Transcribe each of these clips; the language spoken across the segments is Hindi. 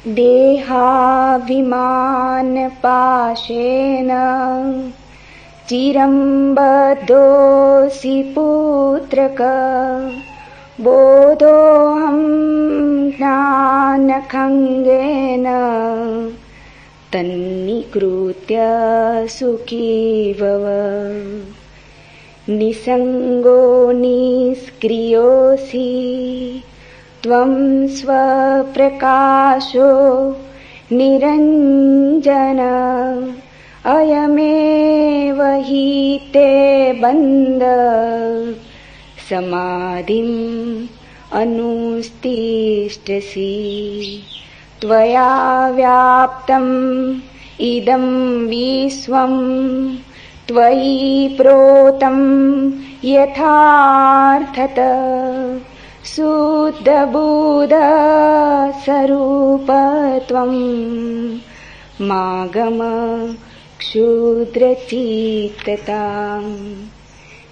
देहाभिमानपाशेन चिरं बद्धोऽसि पुत्रक बोधोऽहं ज्ञानखङ्गेन तन्निकृत्य सुखी भव। निसङ्गो निष्क्रियोऽसि त्वं स्वप्रकाशो निरञ्जन अयमेव हि ते बन्ध समाधिम् अनुस्तिष्ठसि। त्वया व्याप्तम् इदं विश्वं त्वयि प्रोतं यथार्थतः शुद्धबुद्धस्वरूपत्वं मागम क्षुद्रचित्तताम्।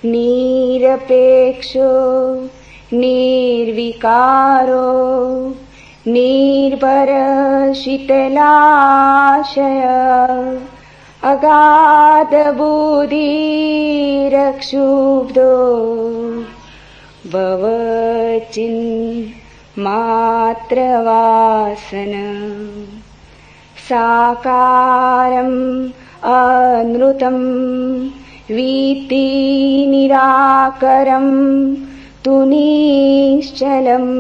निरपेक्षो निर्विकारो निर्भरशीतलाशय अगाधबुद्धिरक्षुब्धो भवचिन्मात्रवासन। साकारम् अनृतं वीति निराकरं तु निश्चलम्।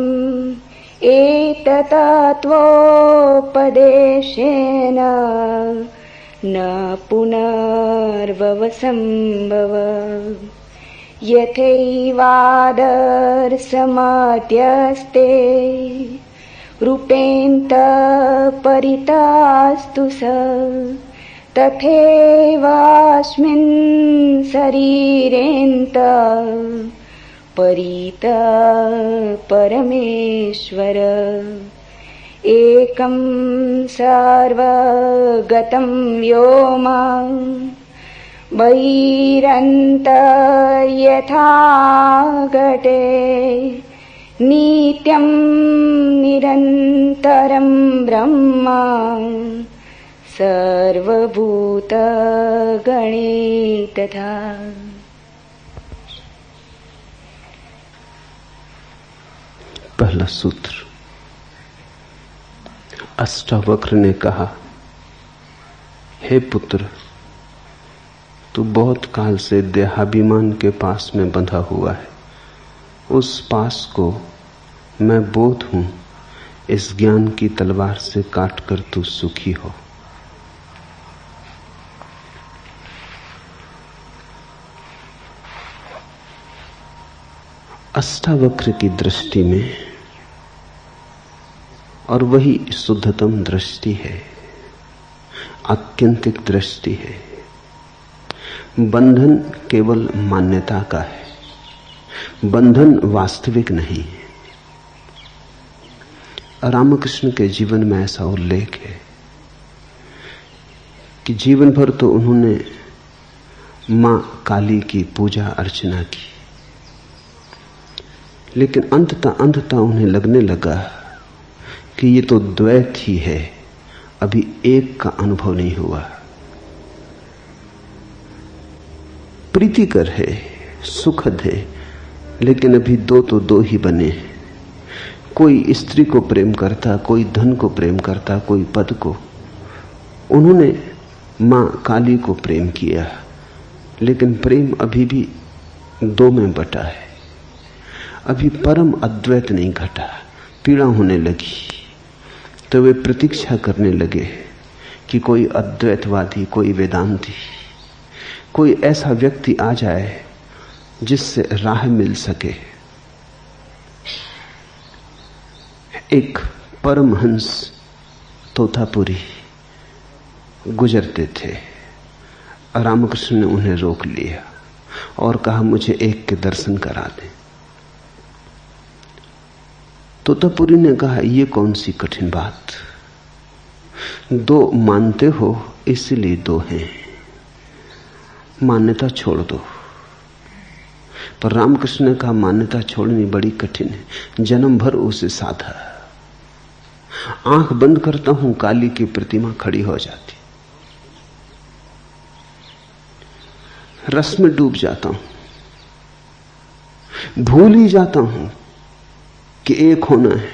एतत्तत्त्वोपदेशेन न पुनर्भवसम्भव। यथैवादर्शमध्यस्ते रूपेऽन्तःपरितस्तु स तथैवास्मिन् शरीरेऽन्तः परितः परमेश्वर। एकं सर्वगतं व्योमं बहिरन्तर्यथा घटे नित्यं निरन्तरं ब्रह्म सर्वभूतगणे तथा। पहला सूत्र। अष्टावक्र ने कहा, हे पुत्र, तू बहुत काल से देहाभिमान के पास में बंधा हुआ है। उस पास को मैं बोध हूं, इस ज्ञान की तलवार से काटकर तू सुखी हो। अष्टावक्र की दृष्टि में, और वही शुद्धतम दृष्टि है, आत्यंतिक दृष्टि है। बंधन केवल मान्यता का है, बंधन वास्तविक नहीं है। रामकृष्ण के जीवन में ऐसा उल्लेख है कि जीवन भर तो उन्होंने मां काली की पूजा अर्चना की, लेकिन अंततः उन्हें लगने लगा कि ये तो द्वैत ही है, अभी एक का अनुभव नहीं हुआ। प्रीतिकर है, सुखद है, लेकिन अभी दो तो दो ही बने हैं। कोई स्त्री को प्रेम करता, कोई धन को प्रेम करता, कोई पद को। उन्होंने मां काली को प्रेम किया, लेकिन प्रेम अभी भी दो में बटा है। अभी परम अद्वैत नहीं घटा। पीड़ा होने लगी तो वे प्रतीक्षा करने लगे कि कोई अद्वैतवादी, कोई वेदांती, कोई ऐसा व्यक्ति आ जाए जिससे राह मिल सके। एक परमहंस तोतापुरी गुजरते थे। रामकृष्ण ने उन्हें रोक लिया और कहा, मुझे एक के दर्शन करा दें। तोतापुरी ने कहा, यह कौन सी कठिन बात, दो मानते हो इसलिए दो हैं, मान्यता छोड़ दो। पर रामकृष्ण ने कहा, मान्यता छोड़नी बड़ी कठिन है, जन्म भर उसे साधा। आंख बंद करता हूं, काली की प्रतिमा खड़ी हो जाती। रस में डूब जाता हूं, भूल ही जाता हूं कि एक होना है।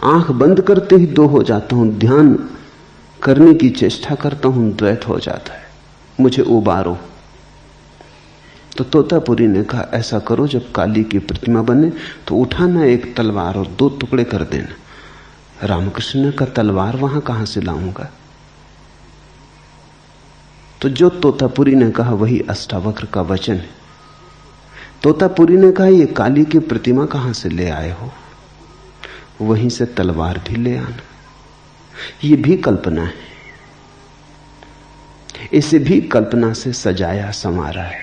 आंख बंद करते ही दो हो जाता हूं, ध्यान करने की चेष्टा करता हूं, द्वैत हो जाता है। मुझे उबारो। तो तोतापुरी ने कहा, ऐसा करो, जब काली की प्रतिमा बने तो उठाना एक तलवार और 2 टुकड़े कर देना। रामकृष्ण ने कहा, तलवार वहां कहां से लाऊंगा? तो जो तोतापुरी ने कहा वही अष्टावक्र का वचन है। तोतापुरी ने कहा, ये काली की प्रतिमा कहां से ले आए हो? वहीं से तलवार भी ले आना। ये भी कल्पना है, इसे भी कल्पना से सजाया संवारा है,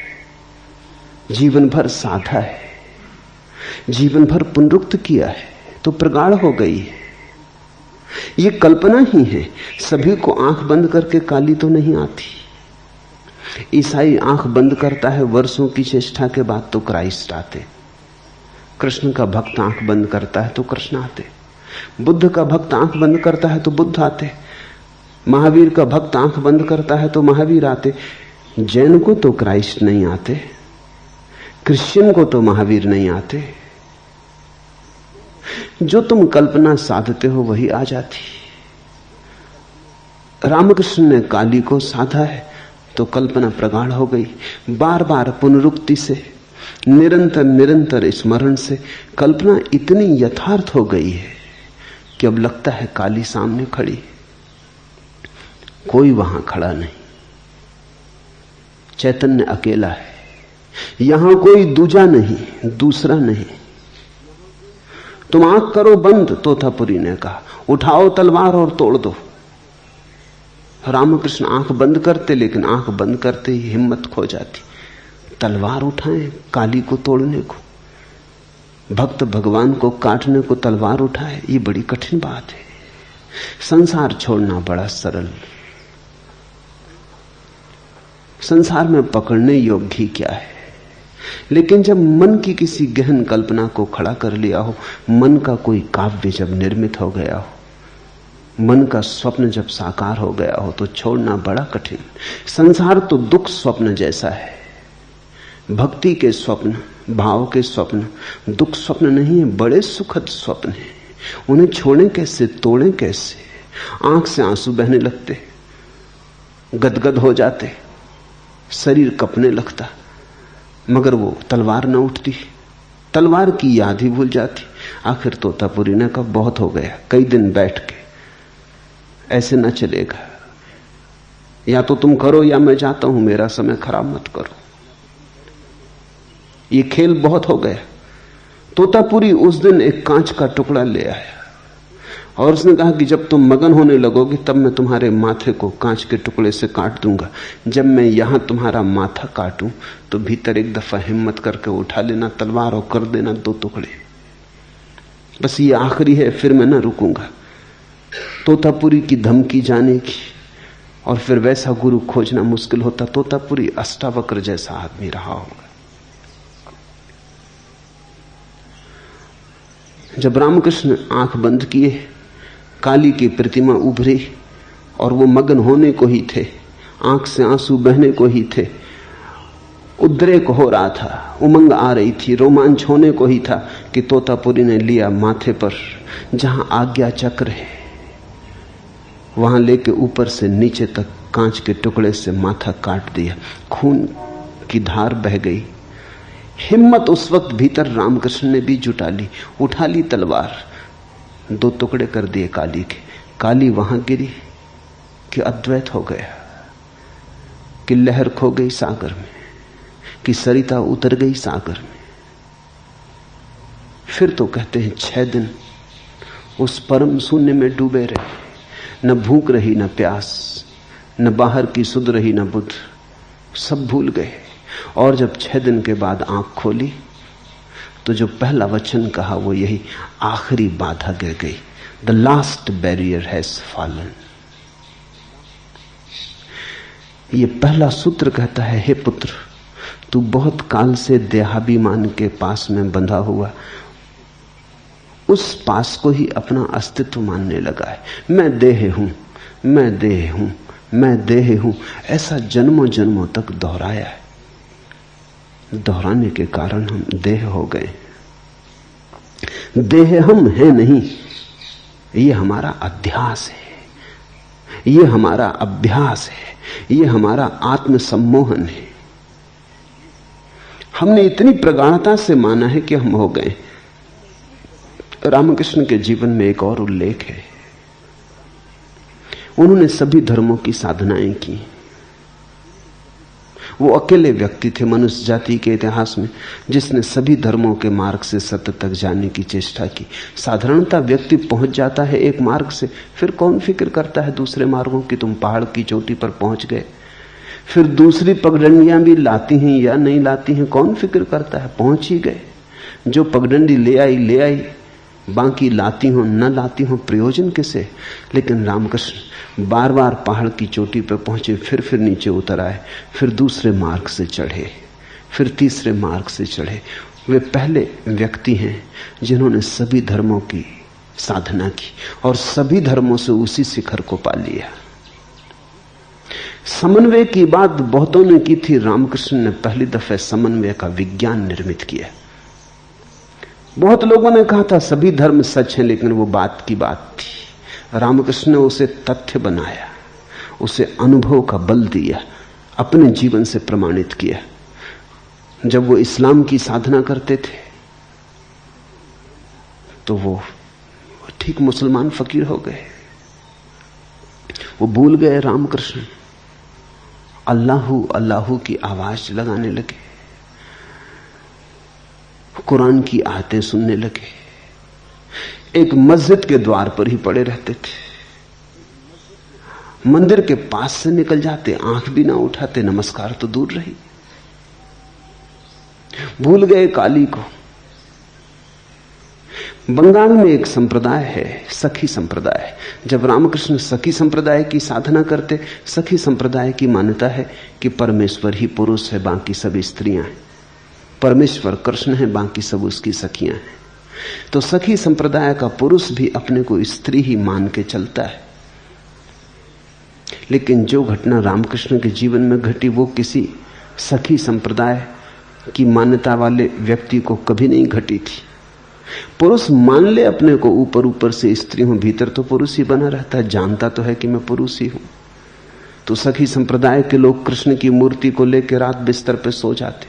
जीवन भर साधा है, जीवन भर पुनरुक्त किया है, तो प्रगाढ़ हो गई है। ये कल्पना ही है। सभी को आंख बंद करके काली तो नहीं आती। ईसाई आंख बंद करता है, वर्षों की चेष्टा के बाद तो क्राइस्ट आते। कृष्ण का भक्त आंख बंद करता है तो कृष्ण आते। बुद्ध का भक्त आंख बंद करता है तो बुद्ध आते। महावीर का भक्त आंख बंद करता है तो महावीर आते। जैन को तो क्राइस्ट नहीं आते, क्रिश्चियन को तो महावीर नहीं आते। जो तुम कल्पना साधते हो वही आ जाती। रामकृष्ण ने काली को साधा है तो कल्पना प्रगाढ़ हो गई। बार बार पुनरुक्ति से, निरंतर निरंतर स्मरण से कल्पना इतनी यथार्थ हो गई है कि अब लगता है काली सामने खड़ी, कोई वहां खड़ा नहीं। चैतन्य अकेला है, यहां कोई दूजा नहीं, दूसरा नहीं। तुम आंख करो बंद, तोतापुरी ने कहा, उठाओ तलवार और तोड़ दो। रामकृष्ण आंख बंद करते, लेकिन आंख बंद करते ही हिम्मत खो जाती। तलवार उठाएं काली को तोड़ने को, भक्त भगवान को काटने को तलवार उठाए, ये बड़ी कठिन बात है। संसार छोड़ना बड़ा सरल। संसार में पकड़ने योग्य ही क्या है। लेकिन जब मन की किसी गहन कल्पना को खड़ा कर लिया हो, मन का कोई काव्य जब निर्मित हो गया हो, मन का स्वप्न जब साकार हो गया हो, तो छोड़ना बड़ा कठिन। संसार तो दुख स्वप्न जैसा है। भक्ति के स्वप्न, भाव के स्वप्न दुख स्वप्न नहीं है, बड़े सुखद स्वप्न हैं। उन्हें छोड़ें कैसे, तोड़ें कैसे? आंख से आंसू बहने लगते, गदगद हो जाते, शरीर कपने लगता, मगर वो तलवार न उठती, तलवार की याद ही भूल जाती। आखिर तोतापुरी ने कहा, बहुत हो गया, कई दिन बैठ के, ऐसे न चलेगा। या तो तुम करो या मैं जाता हूं, मेरा समय खराब मत करो। ये खेल बहुत हो गया। तोतापुरी उस दिन एक कांच का टुकड़ा ले आया और उसने कहा कि जब तुम मगन होने लगोगे तब मैं तुम्हारे माथे को कांच के टुकड़े से काट दूंगा। जब मैं यहां तुम्हारा माथा काटूं तो भीतर एक दफा हिम्मत करके उठा लेना तलवार और कर देना 2 टुकड़े। बस ये आखिरी है, फिर मैं न रुकूंगा। तोतापुरी की धमकी जाने की, और फिर वैसा गुरु खोजना मुश्किल होता। तोतापुरी अष्टावक्र जैसा आदमी रहा होगा। जब रामकृष्ण आंख बंद किए, काली की प्रतिमा उभरी और वो मगन होने को ही थे, आंख से आंसू बहने को ही थे, उद्रेक हो रहा था, उमंग आ रही थी, रोमांच होने को ही था कि तोतापुरी ने लिया माथे पर जहां आज्ञा चक्र है, वहां लेके ऊपर से नीचे तक कांच के टुकड़े से माथा काट दिया। खून की धार बह गई। हिम्मत उस वक्त भीतर रामकृष्ण ने भी जुटा ली, उठा ली तलवार, 2 टुकड़े कर दिए काली के। काली वहां गिरी कि अद्वैत हो गया, कि लहर खो गई सागर में, कि सरिता उतर गई सागर में। फिर तो कहते हैं 6 दिन उस परम शून्य में डूबे रहे। न भूख रही, न प्यास, न बाहर की सुध रही, न बुध, सब भूल गए। और जब 6 दिन के बाद आंख खोली तो जो पहला वचन कहा वो यही, आखिरी बाधा गिर गई। The last barrier has fallen. ये पहला सूत्र कहता है, हे पुत्र, तू बहुत काल से देहाभिमान के पास में बंधा हुआ, उस पास को ही अपना अस्तित्व मानने लगा है। मैं देह हूं, मैं देह हूं, मैं देह हूं, ऐसा जन्मों जन्मों तक दोहराया है। दोहराने के कारण हम देह हो गए। देह हम हैं नहीं, ये हमारा अध्यास है, ये हमारा अभ्यास है, ये हमारा आत्मसम्मोहन है। हमने इतनी प्रगाढ़ता से माना है कि हम हो गए। रामकृष्ण के जीवन में एक और उल्लेख है। उन्होंने सभी धर्मों की साधनाएं की। वो अकेले व्यक्ति थे मनुष्य जाति के इतिहास में जिसने सभी धर्मों के मार्ग से सत्य तक जाने की चेष्टा की। साधारणतः व्यक्ति पहुंच जाता है एक मार्ग से, फिर कौन फिक्र करता है दूसरे मार्गों की। तुम पहाड़ की चोटी पर पहुंच गए, फिर दूसरी पगडंडियां भी लाती हैं या नहीं लाती हैं, कौन फिक्र करता है। पहुंच ही गए। जो पगडंडी ले आई, बाकी लाती हो न लाती हो, प्रयोजन किसे। लेकिन रामकृष्ण बार बार पहाड़ की चोटी पर पहुंचे, फिर नीचे उतर आए, फिर दूसरे मार्ग से चढ़े, फिर तीसरे मार्ग से चढ़े। वे पहले व्यक्ति हैं जिन्होंने सभी धर्मों की साधना की और सभी धर्मों से उसी शिखर को पा लिया। समन्वय की बात बहुतों ने की थी, रामकृष्ण ने पहली दफे समन्वय का विज्ञान निर्मित किया। बहुत लोगों ने कहा था सभी धर्म सच हैं, लेकिन वो बात की बात थी। रामकृष्ण ने उसे तथ्य बनाया, उसे अनुभव का बल दिया, अपने जीवन से प्रमाणित किया। जब वो इस्लाम की साधना करते थे तो वो ठीक मुसलमान फकीर हो गए। वो भूल गए रामकृष्ण, अल्लाहू अल्लाहू की आवाज लगाने लगे, कुरान की आयतें सुनने लगे। एक मस्जिद के द्वार पर ही पड़े रहते थे, मंदिर के पास से निकल जाते, आंख भी ना उठाते, नमस्कार तो दूर रही। भूल गए काली को। बंगाल में एक संप्रदाय है, सखी संप्रदाय। जब रामकृष्ण सखी संप्रदाय की साधना करते, सखी संप्रदाय की मान्यता है कि परमेश्वर ही पुरुष है, बाकी सब स्त्रियां हैं। परमेश्वर कृष्ण है, बाकी सब उसकी सखियां हैं। तो सखी संप्रदाय का पुरुष भी अपने को स्त्री ही मान के चलता है। लेकिन जो घटना रामकृष्ण के जीवन में घटी वो किसी सखी संप्रदाय की मान्यता वाले व्यक्ति को कभी नहीं घटी थी। पुरुष मान ले अपने को ऊपर ऊपर से स्त्री हूं, भीतर तो पुरुष ही बना रहता है, जानता तो है कि मैं पुरुष ही हूं। तो सखी संप्रदाय के लोग कृष्ण की मूर्ति को लेकर रात बिस्तर पे सो जाते,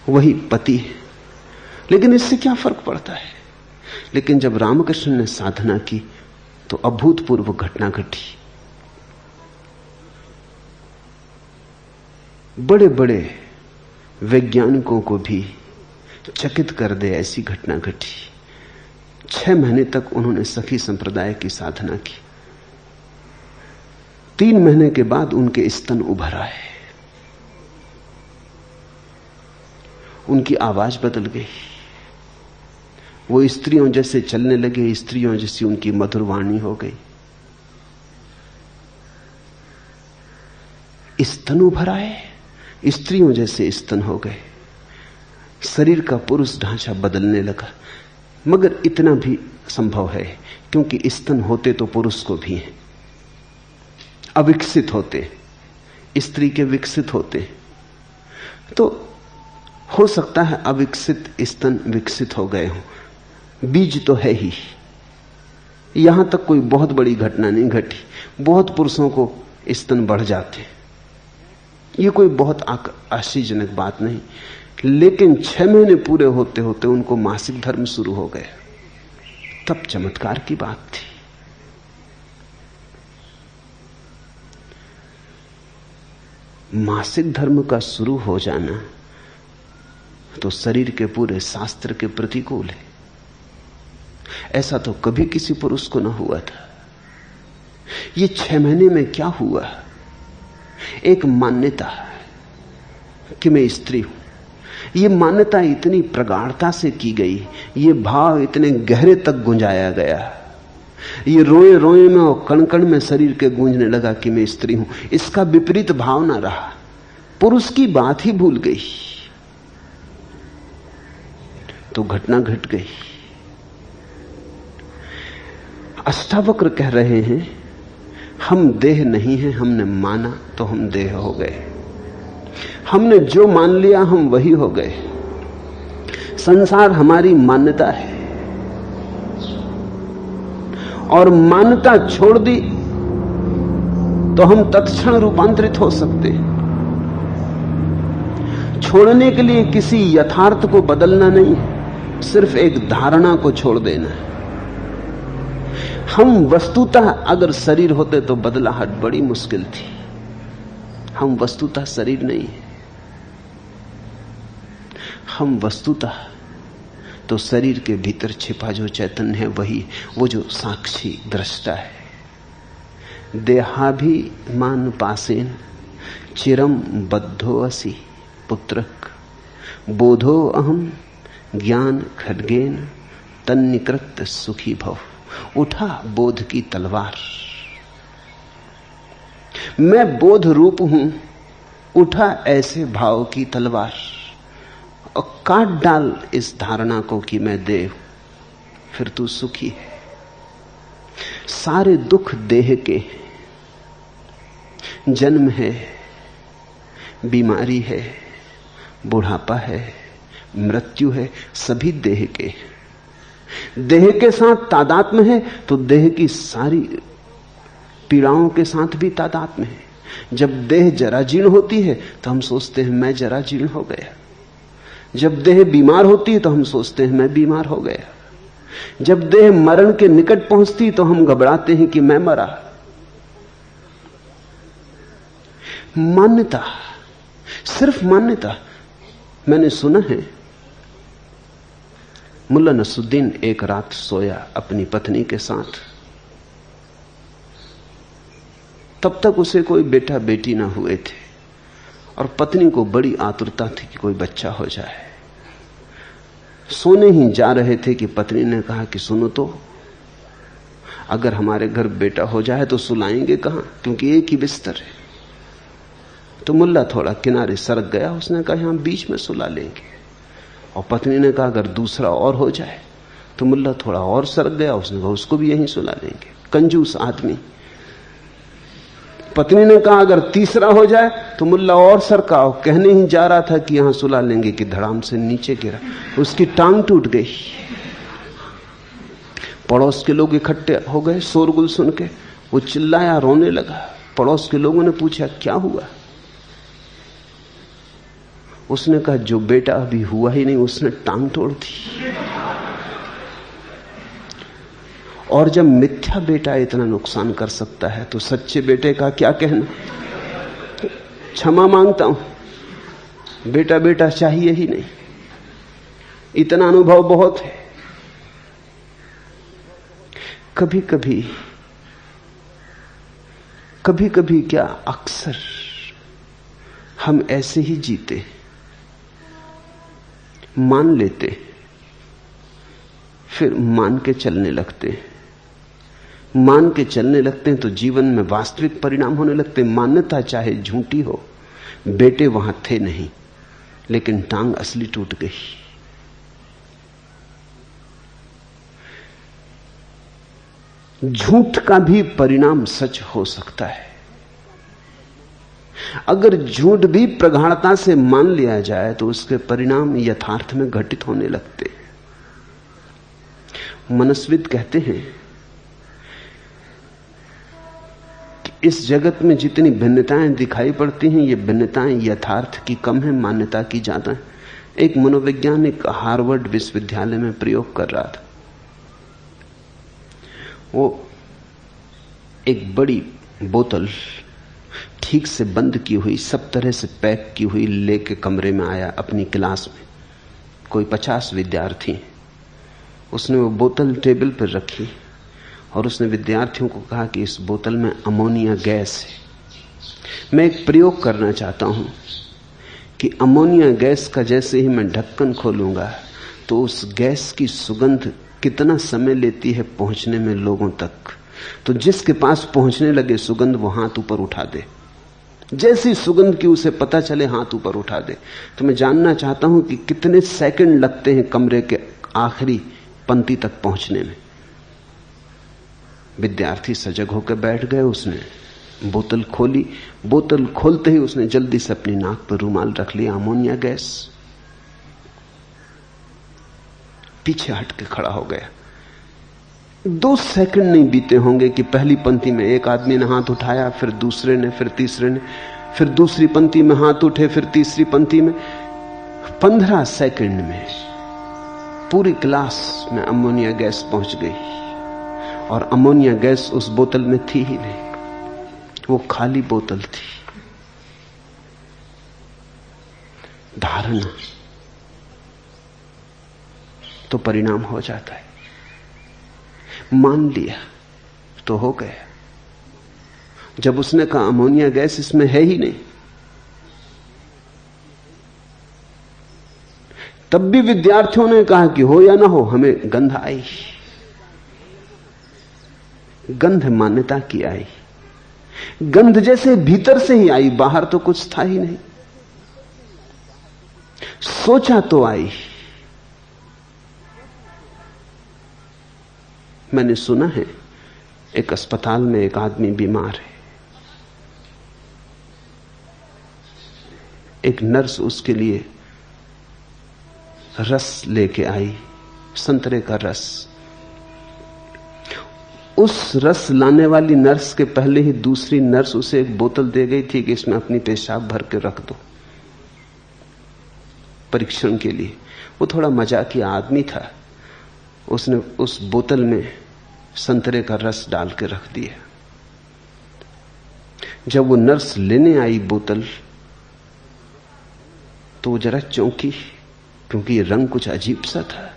वही पति है। लेकिन इससे क्या फर्क पड़ता है। लेकिन जब रामकृष्ण ने साधना की तो अभूतपूर्व घटना घटी। बड़े बड़े वैज्ञानिकों को भी चकित कर दे ऐसी घटना घटी। 6 महीने तक उन्होंने सखी संप्रदाय की साधना की। 3 महीने के बाद उनके स्तन उभर आए, उनकी आवाज बदल गई, वो स्त्रियों जैसे चलने लगे, स्त्रियों जैसी उनकी मधुर वाणी हो गई। स्तन उभर आए, स्त्रियों जैसे स्तन हो गए, शरीर का पुरुष ढांचा बदलने लगा। मगर इतना भी संभव है क्योंकि स्तन होते तो पुरुष को भी हैं, अविकसित होते, स्त्री के विकसित होते। तो हो सकता है अविकसित स्तन विकसित हो गए हों, बीज तो है ही। यहां तक कोई बहुत बड़ी घटना नहीं घटी, बहुत पुरुषों को स्तन बढ़ जाते, ये कोई बहुत आश्चर्यजनक बात नहीं। लेकिन 6 महीने पूरे होते होते उनको मासिक धर्म शुरू हो गए, तब चमत्कार की बात थी। मासिक धर्म का शुरू हो जाना तो शरीर के पूरे शास्त्र के प्रतिकूल है। ऐसा तो कभी किसी पुरुष को ना हुआ था। ये 6 महीने में क्या हुआ? एक मान्यता कि मैं स्त्री हूं, ये मान्यता इतनी प्रगाढ़ता से की गई, ये भाव इतने गहरे तक गुंजाया गया, ये रोए रोए में और कण कण में शरीर के गूंजने लगा कि मैं स्त्री हूं। इसका विपरीत भाव ना रहा, पुरुष की बात ही भूल गई। तो घटना घट गई। अष्टावक्र कह रहे हैं, हम देह नहीं हैं, हमने माना तो हम देह हो गए। हमने जो मान लिया हम वही हो गए। संसार हमारी मान्यता है, और मान्यता छोड़ दी तो हम तत्क्षण रूपांतरित हो सकते हैं। छोड़ने के लिए किसी यथार्थ को बदलना नहीं, सिर्फ एक धारणा को छोड़ देना है। हम वस्तुतः अगर शरीर होते तो बदलाहट बड़ी मुश्किल थी। हम वस्तुतः शरीर नहीं है, हम वस्तुतः तो शरीर के भीतर छिपा जो चैतन्य है वही, वो जो साक्षी दृष्टा है। देहाभिमान पासेन चिरम बद्धो असि पुत्रक बोधो अहम ज्ञान खड्गेन तन्निकृत सुखी भव। उठा बोध की तलवार, मैं बोध रूप हूं, उठा ऐसे भाव की तलवार और काट डाल इस धारणा को कि मैं देव, फिर तू सुखी है। सारे दुख देह के, जन्म है, बीमारी है, बुढ़ापा है, मृत्यु है, सभी देह के। देह के साथ तादात्म्य है तो देह की सारी पीड़ाओं के साथ भी तादात्म्य है। जब देह जराजीर्ण होती है तो हम सोचते हैं मैं जराजीर्ण हो गया। जब देह बीमार होती है तो हम सोचते हैं मैं बीमार हो गया। जब देह मरण के निकट पहुंचती तो हम घबराते हैं कि मैं मरा। मान्यता, सिर्फ मान्यता। मैंने सुना है मुल्ला नसरुद्दीन एक रात सोया अपनी पत्नी के साथ। तब तक उसे कोई बेटा बेटी ना हुए थे और पत्नी को बड़ी आतुरता थी कि कोई बच्चा हो जाए। सोने ही जा रहे थे कि पत्नी ने कहा कि सुनो तो, अगर हमारे घर बेटा हो जाए तो सुलाएंगे कहां, क्योंकि एक ही बिस्तर है। तो मुल्ला थोड़ा किनारे सरक गया, उसने कहा यहां बीच में सुला लेंगे। और पत्नी ने कहा अगर दूसरा और हो जाए, तो मुल्ला थोड़ा और सरक गया, उसने कहा उसको भी यहीं सुला लेंगे। कंजूस आदमी। पत्नी ने कहा अगर तीसरा हो जाए, तो मुल्ला और सरका, कहने ही जा रहा था कि यहां सुला लेंगे कि धड़ाम से नीचे गिरा, उसकी टांग टूट गई। पड़ोस के लोग इकट्ठे हो गए शोरगुल सुन के। वो चिल्लाया, रोने लगा। पड़ोस के लोगों ने पूछा क्या हुआ। उसने कहा जो बेटा अभी हुआ ही नहीं उसने टांग तोड़ दी। और जब मिथ्या बेटा इतना नुकसान कर सकता है तो सच्चे बेटे का क्या कहना। क्षमा मांगता हूं, बेटा बेटा चाहिए ही नहीं, इतना अनुभव बहुत है। कभी कभी क्या अक्सर हम ऐसे ही जीते, मान लेते, फिर मान के चलने लगते हैं। मान के चलने लगते हैं तो जीवन में वास्तविक परिणाम होने लगते हैं। मान्यता चाहे झूठी हो, बेटे वहां थे नहीं, लेकिन टांग असली टूट गई। झूठ का भी परिणाम सच हो सकता है। अगर झूठ भी प्रगाढ़ता से मान लिया जाए तो उसके परिणाम यथार्थ में घटित होने लगते हैं। मनस्विद कहते हैं कि इस जगत में जितनी भिन्नताएं दिखाई पड़ती हैं, ये भिन्नताएं यथार्थ की कम है, मान्यता की ज्यादा है। एक मनोवैज्ञानिक हार्वर्ड विश्वविद्यालय में प्रयोग कर रहा था। वो एक बड़ी बोतल ठीक से बंद की हुई, सब तरह से पैक की हुई लेके कमरे में आया अपनी क्लास में। कोई 50 विद्यार्थी। उसने वो बोतल टेबल पर रखी और उसने विद्यार्थियों को कहा कि इस बोतल में अमोनिया गैस है। मैं एक प्रयोग करना चाहता हूं कि अमोनिया गैस का जैसे ही मैं ढक्कन खोलूंगा तो उस गैस की सुगंध कितना समय लेती है पहुंचने में लोगों तक। तो जिसके पास पहुंचने लगे सुगंध वो हाथ ऊपर उठा दे। जैसी सुगंध की उसे पता चले हाथ ऊपर उठा दे। तो मैं जानना चाहता हूं कि कितने सेकंड लगते हैं कमरे के आखिरी पंक्ति तक पहुंचने में। विद्यार्थी सजग होकर बैठ गए। उसने बोतल खोली। बोतल खोलते ही उसने जल्दी से अपनी नाक पर रुमाल रख लिया। Ammonia gas. पीछे हट के खड़ा हो गया। 2 सेकंड नहीं बीते होंगे कि पहली पंक्ति में एक आदमी ने हाथ उठाया, फिर दूसरे ने, फिर तीसरे ने, फिर दूसरी पंक्ति में हाथ उठे, फिर तीसरी पंक्ति में। 15 सेकंड में पूरी क्लास में अमोनिया गैस पहुंच गई। और अमोनिया गैस उस बोतल में थी ही नहीं, वो खाली बोतल थी। धारणा तो परिणाम हो जाता है। मान लिया तो हो गया। जब उसने कहा अमोनिया गैस इसमें है ही नहीं, तब भी विद्यार्थियों ने कहा कि हो या ना हो, हमें गंध आई। गंध मान्यता की आई। गंध जैसे भीतर से ही आई, बाहर तो कुछ था ही नहीं। सोचा तो आई। मैंने सुना है एक अस्पताल में एक आदमी बीमार है। एक नर्स उसके लिए रस लेके आई, संतरे का रस। उस रस लाने वाली नर्स के पहले ही दूसरी नर्स उसे एक बोतल दे गई थी कि इसमें अपनी पेशाब भर के रख दो परीक्षण के लिए। वो थोड़ा मजाकिया आदमी था। उसने उस बोतल में संतरे का रस डाल के रख दिया। जब वो नर्स लेने आई बोतल तो वो जरा चौंकी, क्योंकि ये रंग कुछ अजीब सा था।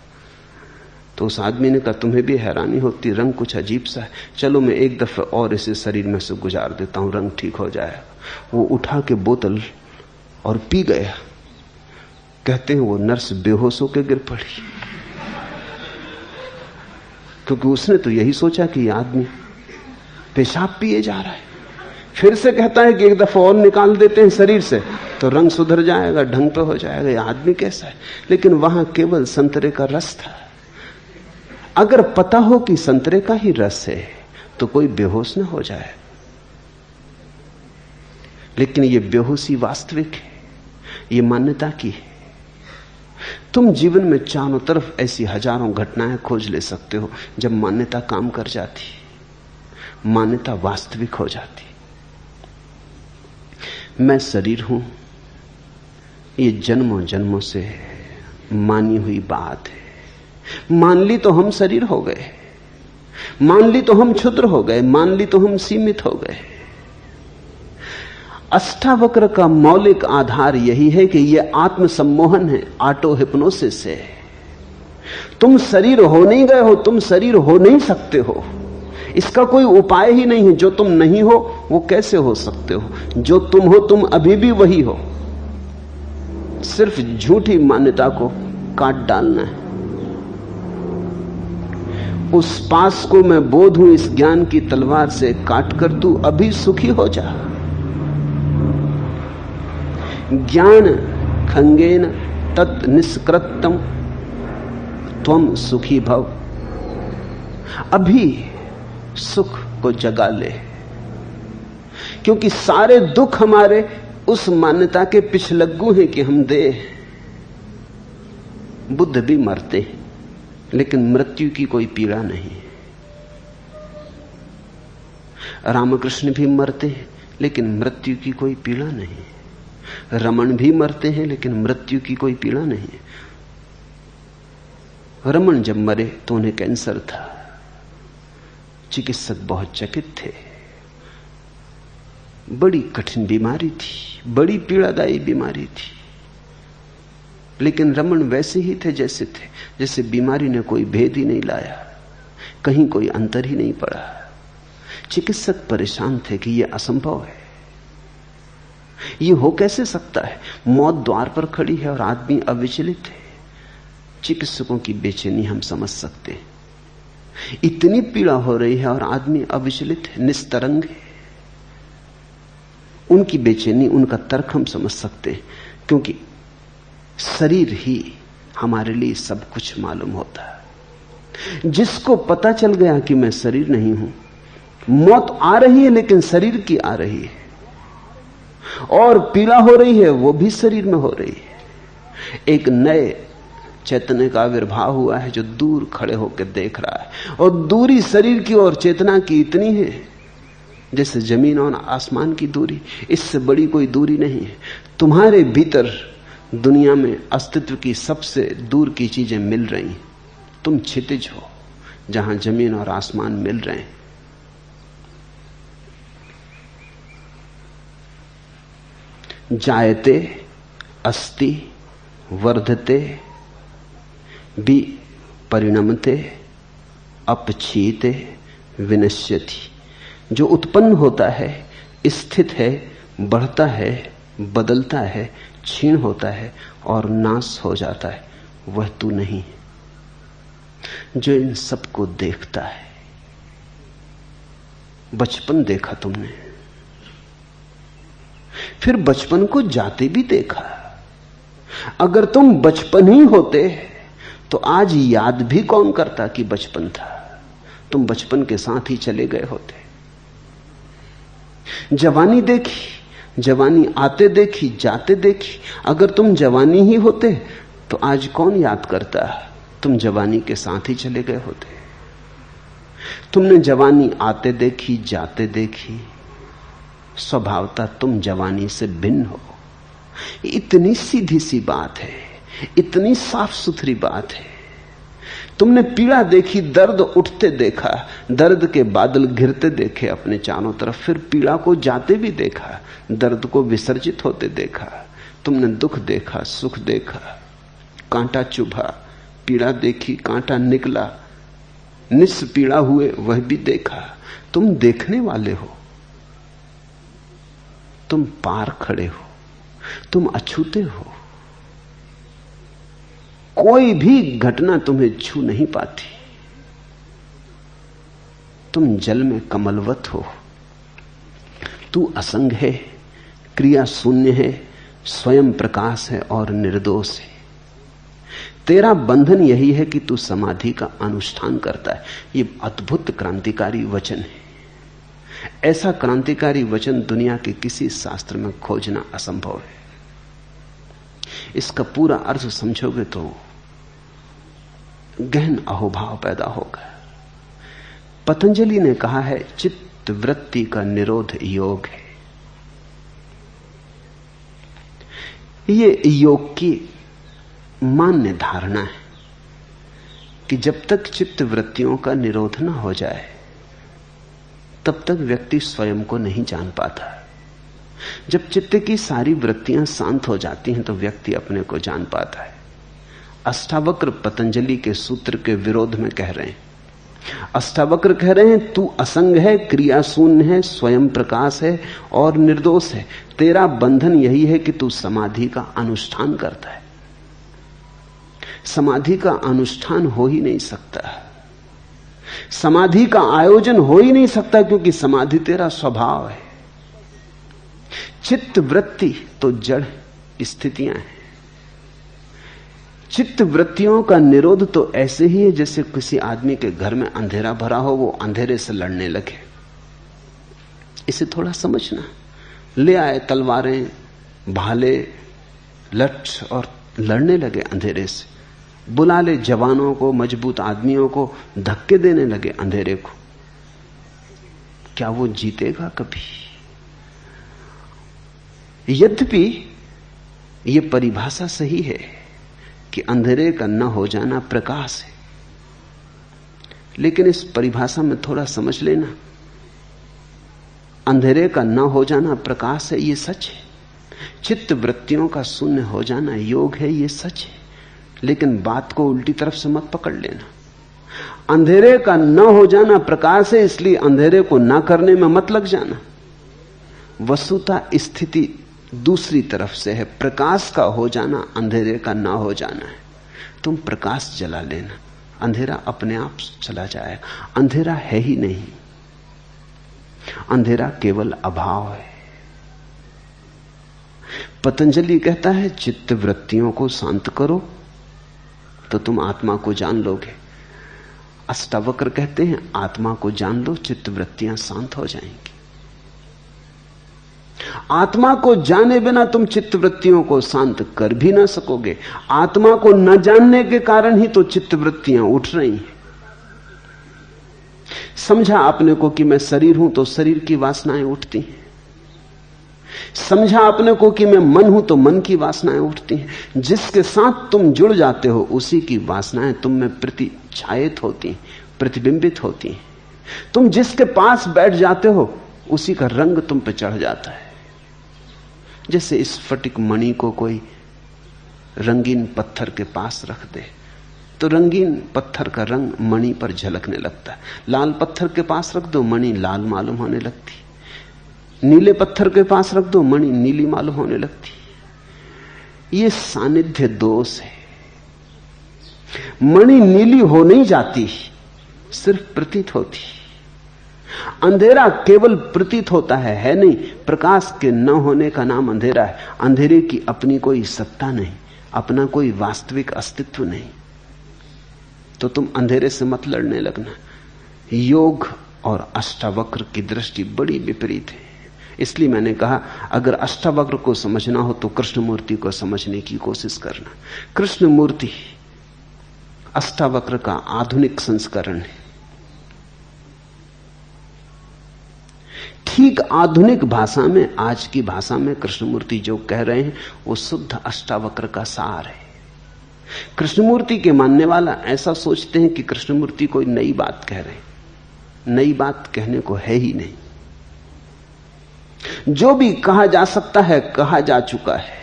तो उस आदमी ने कहा, तुम्हें भी हैरानी होती, रंग कुछ अजीब सा है, चलो मैं एक दफे और इसे शरीर में से गुजार देता हूं, रंग ठीक हो जाएगा। वो उठा के बोतल और पी गया। कहते हैं वो नर्स बेहोश होकर गिर पड़ी, क्योंकि उसने तो यही सोचा कि यह आदमी पेशाब पिए जा रहा है। फिर से कहता है कि एक दफा और निकाल देते हैं शरीर से तो रंग सुधर जाएगा, ढंग पे हो जाएगा, यह आदमी कैसा है। लेकिन वहां केवल संतरे का रस था। अगर पता हो कि संतरे का ही रस है तो कोई बेहोश ना हो जाए। लेकिन यह बेहोशी वास्तविक है, यह मान्यता की है। तुम जीवन में चारों तरफ ऐसी हजारों घटनाएं खोज ले सकते हो जब मान्यता काम कर जाती, मान्यता वास्तविक हो जाती। मैं शरीर हूं, ये जन्मों जन्मों से मानी हुई बात है। मान ली तो हम शरीर हो गए, मान ली तो हम क्षुद्र हो गए, मान ली तो हम सीमित हो गए। अष्टावक्र का मौलिक आधार यही है कि यह आत्मसम्मोहन है, ऑटो हिप्नोसिस है। तुम शरीर हो नहीं गए हो, तुम शरीर हो नहीं सकते हो। इसका कोई उपाय ही नहीं है। जो तुम नहीं हो वो कैसे हो सकते हो? जो तुम हो तुम अभी भी वही हो। सिर्फ झूठी मान्यता को काट डालना है। उस पास को मैं बोध हूं इस ज्ञान की तलवार से काट कर तू अभी सुखी हो जा। ज्ञान खंगेन तत् निष्कृतम त्वम सुखी भव। अभी सुख को जगा ले, क्योंकि सारे दुख हमारे उस मान्यता के पिछलग्गू हैं कि हम दे। बुद्ध भी मरते हैं लेकिन मृत्यु की कोई पीड़ा नहीं। रामकृष्ण भी मरते हैं लेकिन मृत्यु की कोई पीड़ा नहीं। रमन भी मरते हैं लेकिन मृत्यु की कोई पीड़ा नहीं। रमन जब मरे तो उन्हें कैंसर था। चिकित्सक बहुत चकित थे। बड़ी कठिन बीमारी थी, बड़ी पीड़ादायी बीमारी थी। लेकिन रमन वैसे ही थे जैसे बीमारी ने कोई भेद ही नहीं लाया, कहीं कोई अंतर ही नहीं पड़ा। चिकित्सक परेशान थे कि यह असंभव है, यह हो कैसे सकता है? मौत द्वार पर खड़ी है और आदमी अविचलित है। चिकित्सकों की बेचैनी हम समझ सकते हैं। इतनी पीड़ा हो रही है और आदमी अविचलित है, निस्तरंग है। उनकी बेचैनी, उनका तर्क हम समझ सकते हैं, क्योंकि शरीर ही हमारे लिए सब कुछ मालूम होता है। जिसको पता चल गया कि मैं शरीर नहीं हूं, मौत आ रही है लेकिन शरीर की आ रही है, और पीड़ा हो रही है वो भी शरीर में हो रही है। एक नए चैतन्य का आविर्भाव हुआ है जो दूर खड़े होकर देख रहा है, और दूरी शरीर की और चेतना की इतनी है जैसे जमीन और आसमान की दूरी। इससे बड़ी कोई दूरी नहीं है। तुम्हारे भीतर दुनिया में अस्तित्व की सबसे दूर की चीजें मिल रही। तुम क्षितिज हो जहां जमीन और आसमान मिल रहे हैं। जायते अस्ति वर्धते भी परिणमते अपक्षीयते विनश्यति। जो उत्पन्न होता है, स्थित है, बढ़ता है, बदलता है, क्षीण होता है और नाश हो जाता है, वह तू नहीं है जो इन सबको देखता है। बचपन देखा तुमने, फिर बचपन को जाते भी देखा। अगर तुम बचपन ही होते तो आज याद भी कौन करता कि बचपन था। तुम बचपन के साथ ही चले गए होते। जवानी देखी, जवानी आते देखी, जाते देखी। अगर तुम जवानी ही होते तो आज कौन याद करता। तुम जवानी के साथ ही चले गए होते। तुमने जवानी आते देखी, जाते देखी। स्वभावतः तुम जवानी से भिन्न हो। इतनी सीधी सी बात है, इतनी साफ सुथरी बात है। तुमने पीड़ा देखी, दर्द उठते देखा, दर्द के बादल घिरते देखे अपने चारों तरफ, फिर पीड़ा को जाते भी देखा, दर्द को विसर्जित होते देखा। तुमने दुख देखा, सुख देखा, कांटा चुभा, पीड़ा देखी, कांटा निकला, निष्पीड़ा हुए, वह भी देखा। तुम देखने वाले हो, तुम पार खड़े हो, तुम अछूते हो। कोई भी घटना तुम्हें छू नहीं पाती। तुम जल में कमलवत हो। तू असंग है, क्रिया शून्य है, स्वयं प्रकाश है और निर्दोष है। तेरा बंधन यही है कि तू समाधि का अनुष्ठान करता है। यह अद्भुत क्रांतिकारी वचन है। ऐसा क्रांतिकारी वचन दुनिया के किसी शास्त्र में खोजना असंभव है। इसका पूरा अर्थ समझोगे तो गहन अहोभाव पैदा होगा। पतंजलि ने कहा है, चित्त वृत्ति का निरोध योग है। ये योग की मान्य धारणा है कि जब तक चित्त वृत्तियों का निरोध न हो जाए तब तक व्यक्ति स्वयं को नहीं जान पाता। जब चित्त की सारी वृत्तियां शांत हो जाती हैं तो व्यक्ति अपने को जान पाता है। अष्टावक्र पतंजलि के सूत्र के विरोध में कह रहे हैं। अष्टावक्र कह रहे हैं, तू असंग है, क्रिया शून्य है, स्वयं प्रकाश है और निर्दोष है। तेरा बंधन यही है कि तू समाधि का अनुष्ठान करता है। समाधि का अनुष्ठान हो ही नहीं सकता, समाधि का आयोजन हो ही नहीं सकता, क्योंकि समाधि तेरा स्वभाव है। चित्त वृत्ति तो जड़ स्थितियां हैं। चित्त वृत्तियों का निरोध तो ऐसे ही है जैसे किसी आदमी के घर में अंधेरा भरा हो, वो अंधेरे से लड़ने लगे। इसे थोड़ा समझना। ले आए तलवारें, भाले, लठ और लड़ने लगे अंधेरे से। बुला ले जवानों को, मजबूत आदमियों को, धक्के देने लगे अंधेरे को। क्या वो जीतेगा कभी? यद्यपि यह परिभाषा सही है कि अंधेरे का न हो जाना प्रकाश है, लेकिन इस परिभाषा में थोड़ा समझ लेना। अंधेरे का न हो जाना प्रकाश है, यह सच है। चित्त वृत्तियों का शून्य हो जाना योग है, यह सच है। लेकिन बात को उल्टी तरफ से मत पकड़ लेना। अंधेरे का न हो जाना प्रकाश है, इसलिए अंधेरे को ना करने में मत लग जाना। वस्तुतः स्थिति दूसरी तरफ से है। प्रकाश का हो जाना अंधेरे का ना हो जाना है। तुम प्रकाश जला लेना, अंधेरा अपने आप चला जाएगा। अंधेरा है ही नहीं, अंधेरा केवल अभाव है। पतंजलि कहता है चित्त वृत्तियों को शांत करो तो तुम आत्मा को जान लोगे। अष्टावक्र कहते हैं आत्मा को जान लो, चित्त वृत्तियां शांत हो जाएंगी। आत्मा को जाने बिना तुम चित्त वृत्तियों को शांत कर भी ना सकोगे। आत्मा को न जानने के कारण ही तो चित्त वृत्तियां उठ रही हैं। समझा अपने को कि मैं शरीर हूं तो शरीर की वासनाएं उठती हैं। समझा अपने को कि मैं मन हूं तो मन की वासनाएं उठती हैं। जिसके साथ तुम जुड़ जाते हो उसी की वासनाएं तुम में प्रतिछायित होती, प्रतिबिंबित होती। तुम जिसके पास बैठ जाते हो उसी का रंग तुम पे चढ़ जाता है। जैसे स्फटिक मणि को कोई रंगीन पत्थर के पास रख दे तो रंगीन पत्थर का रंग मणि पर झलकने लगता है। लाल पत्थर के पास रख दो, मणि लाल मालूम होने लगती। नीले पत्थर के पास रख दो, मणि नीली मालूम होने लगती। ये सानिध्य दोष है। मणि नीली हो नहीं जाती, सिर्फ प्रतीत होती। अंधेरा केवल प्रतीत होता है नहीं। प्रकाश के न होने का नाम अंधेरा है। अंधेरे की अपनी कोई सत्ता नहीं, अपना कोई वास्तविक अस्तित्व नहीं। तो तुम अंधेरे से मत लड़ने लगना। योग और अष्टावक्र की दृष्टि बड़ी विपरीत है। इसलिए मैंने कहा अगर अष्टावक्र को समझना हो तो कृष्णमूर्ति को समझने की कोशिश करना। कृष्णमूर्ति अष्टावक्र का आधुनिक संस्करण है। ठीक आधुनिक भाषा में, आज की भाषा में कृष्णमूर्ति जो कह रहे हैं वो शुद्ध अष्टावक्र का सार है। कृष्णमूर्ति के मानने वाला ऐसा सोचते हैं कि कृष्णमूर्ति कोई नई बात कह रहे हैं। नई बात कहने को है ही नहीं। जो भी कहा जा सकता है कहा जा चुका है।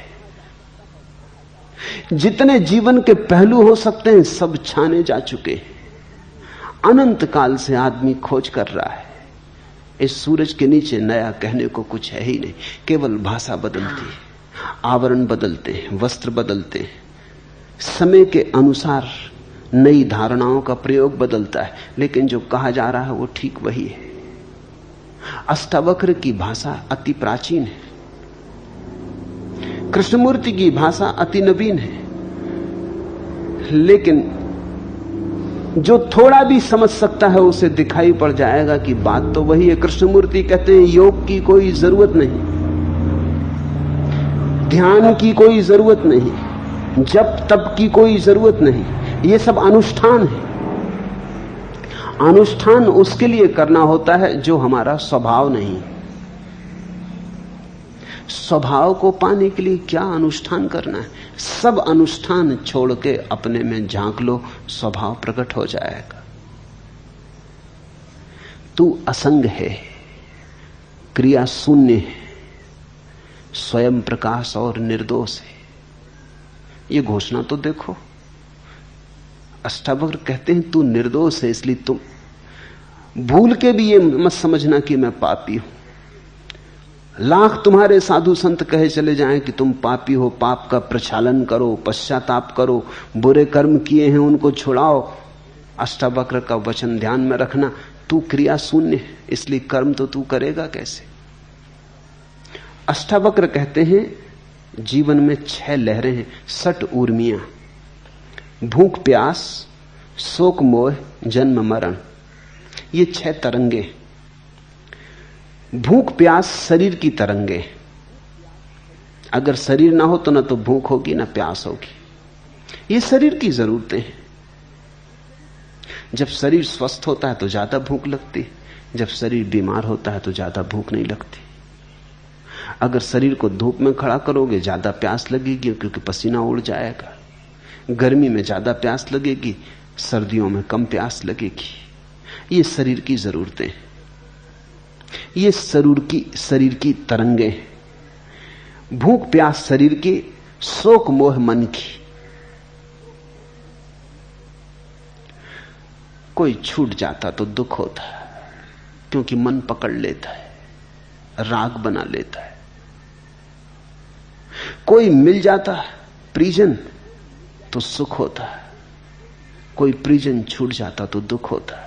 जितने जीवन के पहलू हो सकते हैं सब छाने जा चुके हैं। अनंत काल से आदमी खोज कर रहा है। इस सूरज के नीचे नया कहने को कुछ है ही नहीं। केवल भाषा बदलती है, आवरण बदलते हैं, वस्त्र बदलते हैं, समय के अनुसार नई धारणाओं का प्रयोग बदलता है, लेकिन जो कहा जा रहा है वो ठीक वही है। अष्टावक्र की भाषा अति प्राचीन है, कृष्णमूर्ति की भाषा अति नवीन है। लेकिन जो थोड़ा भी समझ सकता है उसे दिखाई पड़ जाएगा कि बात तो वही है। कृष्णमूर्ति कहते हैं योग की कोई जरूरत नहीं, ध्यान की कोई जरूरत नहीं, जप तप की कोई जरूरत नहीं। ये सब अनुष्ठान है। अनुष्ठान उसके लिए करना होता है जो हमारा स्वभाव नहीं। स्वभाव को पाने के लिए क्या अनुष्ठान करना है? सब अनुष्ठान छोड़ के अपने में झांक लो, स्वभाव प्रकट हो जाएगा। तू असंग है, क्रिया शून्य है, स्वयं प्रकाश और निर्दोष है। ये घोषणा तो देखो। अष्टावक्र कहते हैं तू निर्दोष है, इसलिए तुम भूल के भी ये मत समझना कि मैं पापी हूं। लाख तुम्हारे साधु संत कहे चले जाएं कि तुम पापी हो, पाप का प्रक्षालन करो, पश्चाताप करो, बुरे कर्म किए हैं उनको छुड़ाओ। अष्टावक्र का वचन ध्यान में रखना, तू क्रिया शून्य है, इसलिए कर्म तो तू करेगा कैसे? अष्टावक्र कहते हैं जीवन में 6 लहरें हैं, 6 ऊर्मियां। भूख प्यास, शोक मोह, जन्म मरण, ये 6 तरंगे। भूख प्यास शरीर की तरंगे। अगर शरीर ना हो तो ना तो भूख होगी ना प्यास होगी। ये शरीर की जरूरतें हैं। जब शरीर स्वस्थ होता है तो ज्यादा भूख लगती, जब शरीर बीमार होता है तो ज्यादा भूख नहीं लगती। अगर शरीर को धूप में खड़ा करोगे ज्यादा प्यास लगेगी क्योंकि पसीना उड़ जाएगा। गर्मी में ज्यादा प्यास लगेगी, सर्दियों में कम प्यास लगेगी। ये शरीर की जरूरतें हैं। ये शरीर की तरंगे। भूख प्यास शरीर की, शोक मोह मन की। कोई छूट जाता तो दुख होता है क्योंकि मन पकड़ लेता है, राग बना लेता है। कोई मिल जाता है परिजन तो सुख होता है, कोई परिजन छूट जाता तो दुख होता है।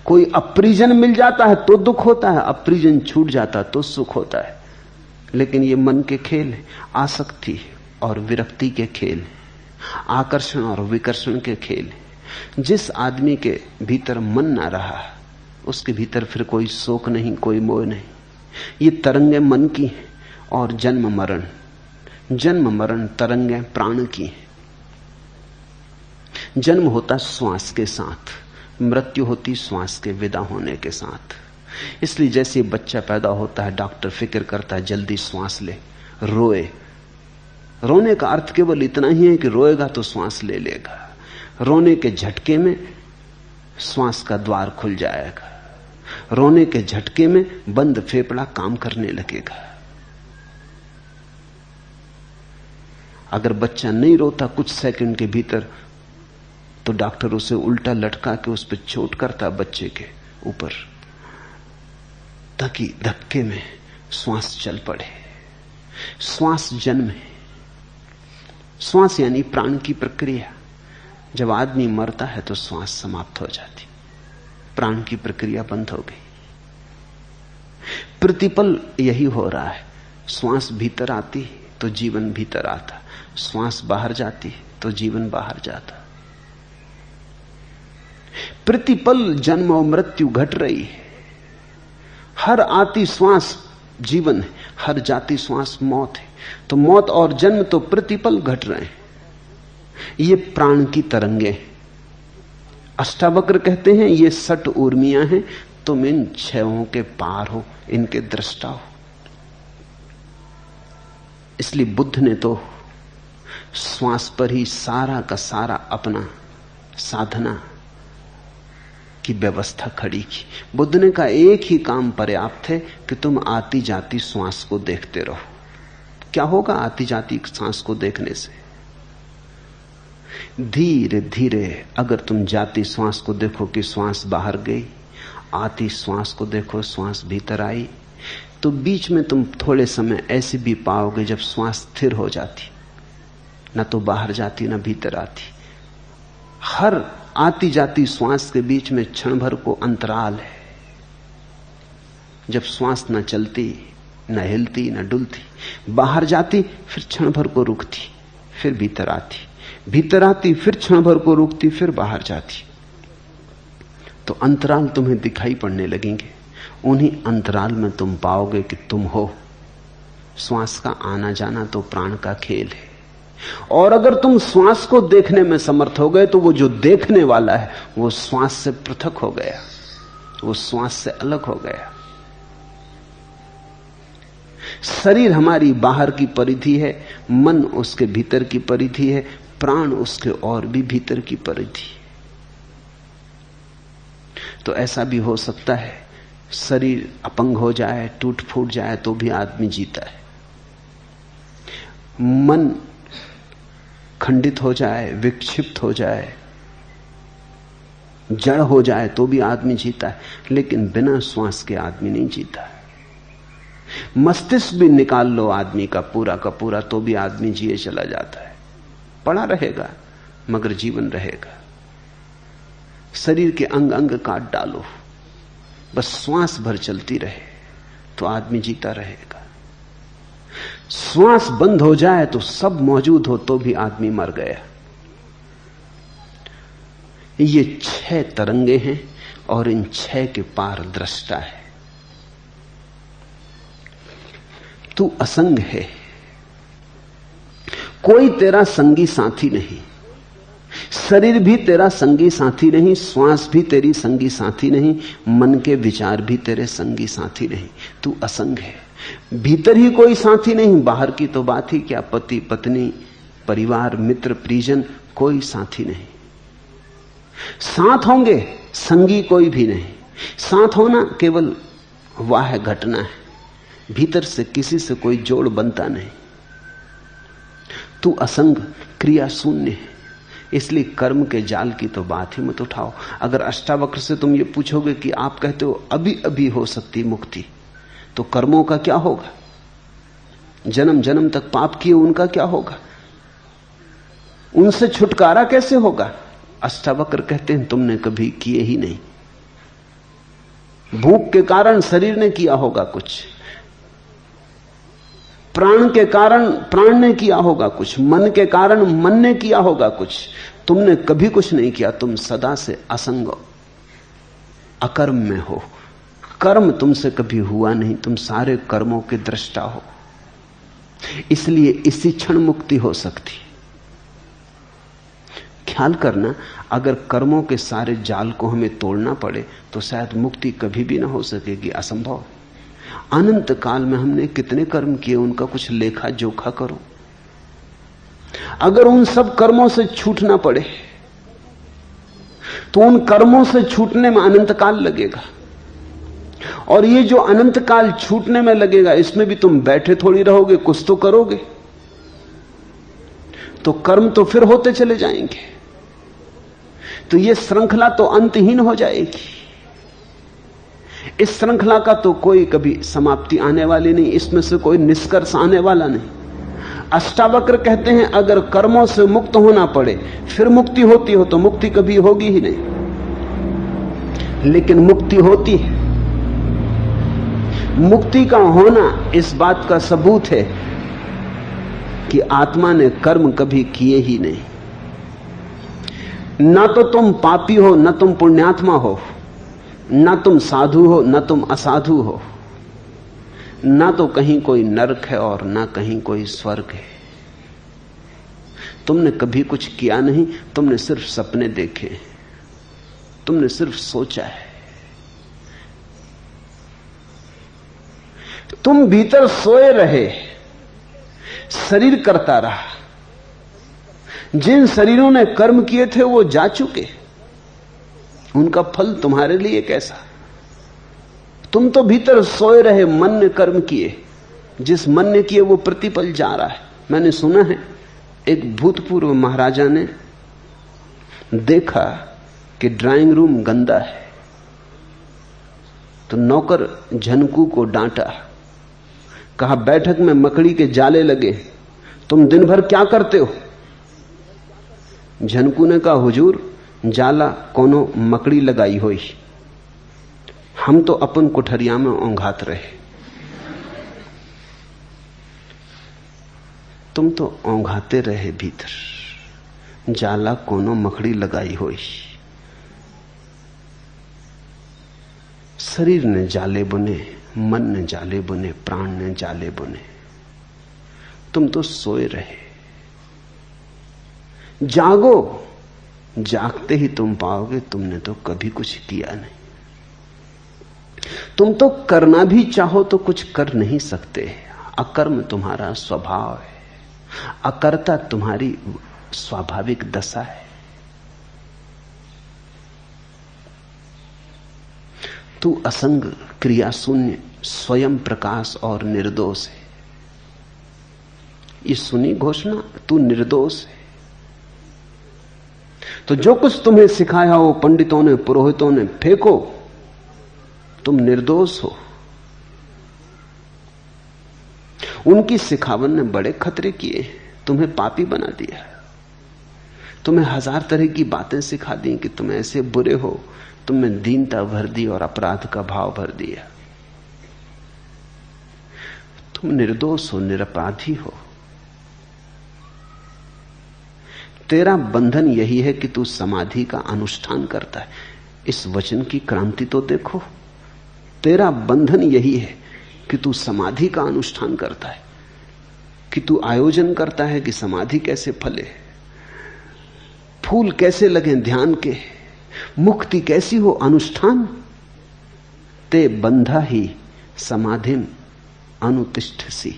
कोई अपरिजन मिल जाता है तो दुख होता है, अपरिजन छूट जाता तो सुख होता है। लेकिन ये मन के खेल है, आसक्ति और विरक्ति के खेल, आकर्षण और विकर्षण के खेल। जिस आदमी के भीतर मन ना रहा उसके भीतर फिर कोई शोक नहीं, कोई मोह नहीं। ये तरंगें मन की हैं और जन्म मरण तरंगें प्राण की हैं। जन्म होता श्वास के साथ, मृत्यु होती श्वास के विदा होने के साथ। इसलिए जैसे बच्चा पैदा होता है डॉक्टर फिक्र करता है जल्दी श्वास ले, रोए। रोने का अर्थ केवल इतना ही है कि रोएगा तो श्वास ले लेगा। रोने के झटके में श्वास का द्वार खुल जाएगा, रोने के झटके में बंद फेफड़ा काम करने लगेगा। अगर बच्चा नहीं रोता कुछ सेकंड के भीतर तो डॉक्टर उसे उल्टा लटका के उस पर चोट करता बच्चे के ऊपर, ताकि धक्के में श्वास चल पड़े। श्वास जन्म है। श्वास यानी प्राण की प्रक्रिया। जब आदमी मरता है तो श्वास समाप्त हो जाती, प्राण की प्रक्रिया बंद हो गई। प्रतिपल यही हो रहा है। श्वास भीतर आती तो जीवन भीतर आता, श्वास बाहर जाती तो जीवन बाहर जाता। प्रतिपल जन्म और मृत्यु घट रही है। हर आती श्वास जीवन है, हर जाती श्वास मौत है। तो मौत और जन्म तो प्रतिपल घट रहे हैं। ये प्राण की तरंगे। अष्टावक्र कहते हैं ये 60 ऊर्मियां हैं, तुम इन क्षयों के पार हो, इनके दृष्टा हो। इसलिए बुद्ध ने तो श्वास पर ही सारा का सारा अपना साधना की व्यवस्था खड़ी की। बुद्ध ने कहा एक ही काम पर्याप्त है कि तुम आती जाती श्वास को देखते रहो। क्या होगा आती जाती सांस को देखने से? धीरे धीरे अगर तुम जाती श्वास को देखो कि श्वास बाहर गई, आती श्वास को देखो श्वास भीतर आई, तो बीच में तुम थोड़े समय ऐसे भी पाओगे जब श्वास स्थिर हो जाती, ना तो बाहर जाती ना भीतर आती। हर आती जाती श्वास के बीच में क्षण भर को अंतराल है, जब श्वास न चलती, न हिलती, न डुलती, बाहर जाती, फिर क्षण भर को रुकती, फिर भीतर आती, भीतर आती, फिर क्षण भर को रुकती, फिर बाहर जाती। तो अंतराल तुम्हें दिखाई पड़ने लगेंगे। उन्हीं अंतराल में तुम पाओगे कि तुम हो। श्वास का आना जाना तो प्राण का खेल है। और अगर तुम श्वास को देखने में समर्थ हो गए तो वो जो देखने वाला है वो श्वास से पृथक हो गया, वो श्वास से अलग हो गया। शरीर हमारी बाहर की परिधि है, मन उसके भीतर की परिधि है, प्राण उसके और भी भीतर की परिधि। तो ऐसा भी हो सकता है शरीर अपंग हो जाए, टूट फूट जाए तो भी आदमी जीता है। मन खंडित हो जाए, विक्षिप्त हो जाए, जड़ हो जाए तो भी आदमी जीता है, लेकिन बिना श्वास के आदमी नहीं जीता है। मस्तिष्क भी निकाल लो आदमी का पूरा तो भी आदमी जिए चला जाता है। पड़ा रहेगा मगर जीवन रहेगा। शरीर के अंग अंग काट डालो, बस श्वास भर चलती रहे तो आदमी जीता रहेगा। श्वास बंद हो जाए तो सब मौजूद हो तो भी आदमी मर गया। ये 6 तरंगे हैं और इन 6 के पार दृष्टा है। तू असंग है, कोई तेरा संगी साथी नहीं। शरीर भी तेरा संगी साथी नहीं, श्वास भी तेरी संगी साथी नहीं, मन के विचार भी तेरे संगी साथी नहीं। तू असंग है। भीतर ही कोई साथी नहीं, बाहर की तो बात ही क्या, पति पत्नी परिवार मित्र परिजन कोई साथी नहीं। साथ होंगे संगी कोई भी नहीं। साथ होना केवल वाह घटना है, भीतर से किसी से कोई जोड़ बनता नहीं। तू असंग क्रिया शून्य है, इसलिए कर्म के जाल की तो बात ही मत उठाओ। अगर अष्टावक्र से तुम ये पूछोगे कि आप कहते हो अभी अभी हो सकती मुक्ति, तो कर्मों का क्या होगा? जन्म जन्म तक पाप किए उनका क्या होगा? उनसे छुटकारा कैसे होगा? अष्टावक्र कहते हैं तुमने कभी किए ही नहीं। भूख के कारण शरीर ने किया होगा कुछ, प्राण के कारण प्राण ने किया होगा कुछ, मन के कारण मन ने किया होगा कुछ। तुमने कभी कुछ नहीं किया, तुम सदा से असंग अकर्म में हो। कर्म तुमसे कभी हुआ नहीं, तुम सारे कर्मों के दृष्टा हो। इसलिए इसी क्षण मुक्ति हो सकती। ख्याल करना, अगर कर्मों के सारे जाल को हमें तोड़ना पड़े तो शायद मुक्ति कभी भी ना हो सकेगी, असंभव। अनंत काल में हमने कितने कर्म किए, उनका कुछ लेखा जोखा करो। अगर उन सब कर्मों से छूटना पड़े तो उन कर्मों से छूटने में अनंत काल लगेगा। और ये जो अनंत काल छूटने में लगेगा, इसमें भी तुम बैठे थोड़ी रहोगे, कुछ तो करोगे। तो कर्म तो फिर होते चले जाएंगे। तो ये श्रृंखला तो अंतहीन हो जाएगी। इस श्रृंखला का तो कोई कभी समाप्ति आने वाली नहीं, इसमें से कोई निष्कर्ष आने वाला नहीं। अष्टावक्र कहते हैं, अगर कर्मों से मुक्त होना पड़े फिर मुक्ति होती हो तो मुक्ति कभी होगी ही नहीं। लेकिन मुक्ति होती है। मुक्ति का होना इस बात का सबूत है कि आत्मा ने कर्म कभी किए ही नहीं। ना तो तुम पापी हो, ना तुम पुण्यात्मा हो, ना तुम साधु हो, ना तुम असाधु हो, ना तो कहीं कोई नरक है और ना कहीं कोई स्वर्ग है। तुमने कभी कुछ किया नहीं, तुमने सिर्फ सपने देखे, तुमने सिर्फ सोचा है। तुम भीतर सोए रहे, शरीर करता रहा। जिन शरीरों ने कर्म किए थे वो जा चुके, उनका फल तुम्हारे लिए कैसा। तुम तो भीतर सोए रहे, मन ने कर्म किए, जिस मन ने किए वो प्रतिपल जा रहा है। मैंने सुना है एक भूतपूर्व महाराजा ने देखा कि ड्राइंग रूम गंदा है, तो नौकर झनकू को डांटा, कहा बैठक में मकड़ी के जाले लगे, तुम दिन भर क्या करते हो। झनकू ने कहा, हुजूर जाला कोनो मकड़ी लगाई होई, हम तो अपन कोठरिया में ओंघात रहे। तुम तो ओंघाते रहे भीतर, जाला कोनो मकड़ी लगाई होई। शरीर ने जाले बुने, मन ने जाले बुने, प्राण ने जाले बुने। तुम तो सोए रहे। जागो, जागते ही तुम पाओगे तुमने तो कभी कुछ किया नहीं। तुम तो करना भी चाहो तो कुछ कर नहीं सकते। अकर्म तुम्हारा स्वभाव है, अकर्ता तुम्हारी स्वाभाविक दशा है। तू असंग, क्रिया शून्य, स्वयं प्रकाश और निर्दोष है। ये सुनी घोषणा, तू निर्दोष है। तो जो कुछ तुम्हें सिखाया हो पंडितों ने, पुरोहितों ने, फेंको, तुम निर्दोष हो। उनकी सिखावन ने बड़े खतरे किए, तुम्हें पापी बना दिया, तुम्हें हजार तरह की बातें सिखा दी कि तुम ऐसे बुरे हो, तुमने दीनता भर दी और अपराध का भाव भर दिया। तुम निर्दोष हो, निरपराधी हो। तेरा बंधन यही है कि तू समाधि का अनुष्ठान करता है। इस वचन की क्रांति तो देखो। तेरा बंधन यही है कि तू समाधि का अनुष्ठान करता है, कि तू आयोजन करता है कि समाधि कैसे फले, फूल कैसे लगे ध्यान के, मुक्ति कैसी हो, अनुष्ठान। ते बंधा ही समाधिम अनुतिष्ठसी,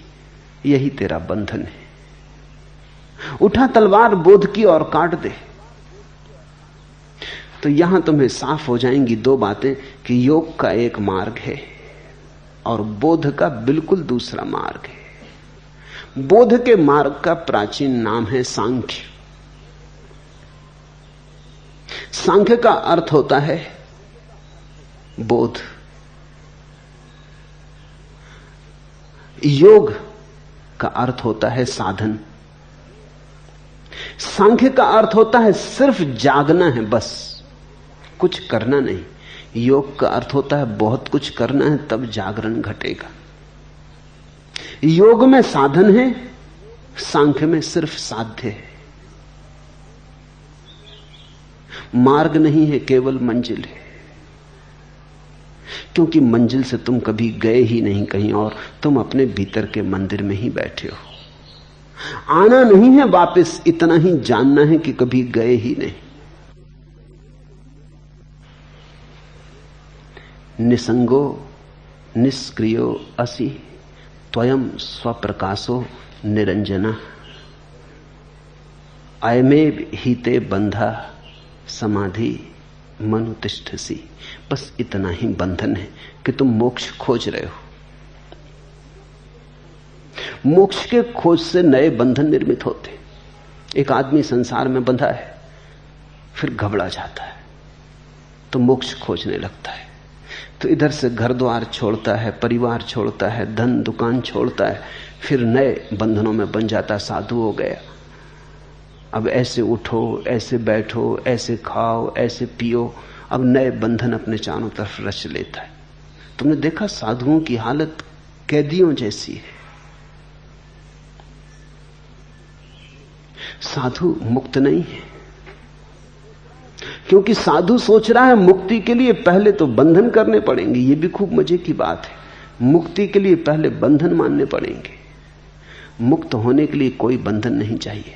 यही तेरा बंधन है। उठा तलवार बोध की और काट दे। तो यहां तुम्हें साफ हो जाएंगी दो बातें कि योग का एक मार्ग है और बोध का बिल्कुल दूसरा मार्ग है। बोध के मार्ग का प्राचीन नाम है सांख्य। सांख्य का अर्थ होता है बोध। योग का अर्थ होता है साधन। सांख्य का अर्थ होता है सिर्फ जागना है, बस कुछ करना नहीं। योग का अर्थ होता है बहुत कुछ करना है, तब जागरण घटेगा। योग में साधन है, सांख्य में सिर्फ साध्य है। मार्ग नहीं है, केवल मंजिल है। क्योंकि मंजिल से तुम कभी गए ही नहीं कहीं और, तुम अपने भीतर के मंदिर में ही बैठे हो। आना नहीं है वापस, इतना ही जानना है कि कभी गए ही नहीं। निसंगो निष्क्रियो असि त्वयं स्वप्रकाशो निरंजना अयमेव हिते बंधा समाधि मनुतिष्ठसी। बस इतना ही बंधन है कि तुम मोक्ष खोज रहे हो। मोक्ष के खोज से नए बंधन निर्मित होते। एक आदमी संसार में बंधा है, फिर घबरा जाता है तो मोक्ष खोजने लगता है। तो इधर से घर द्वार छोड़ता है, परिवार छोड़ता है, धन दुकान छोड़ता है, फिर नए बंधनों में बन जाता। साधु हो गया, अब ऐसे उठो, ऐसे बैठो, ऐसे खाओ, ऐसे पियो, अब नए बंधन अपने चारों तरफ रच लेता है। तुमने देखा साधुओं की हालत कैदियों जैसी है। साधु मुक्त नहीं है, क्योंकि साधु सोच रहा है मुक्ति के लिए पहले तो बंधन करने पड़ेंगे। यह भी खूब मजे की बात है, मुक्ति के लिए पहले बंधन मानने पड़ेंगे। मुक्त होने के लिए कोई बंधन नहीं चाहिए।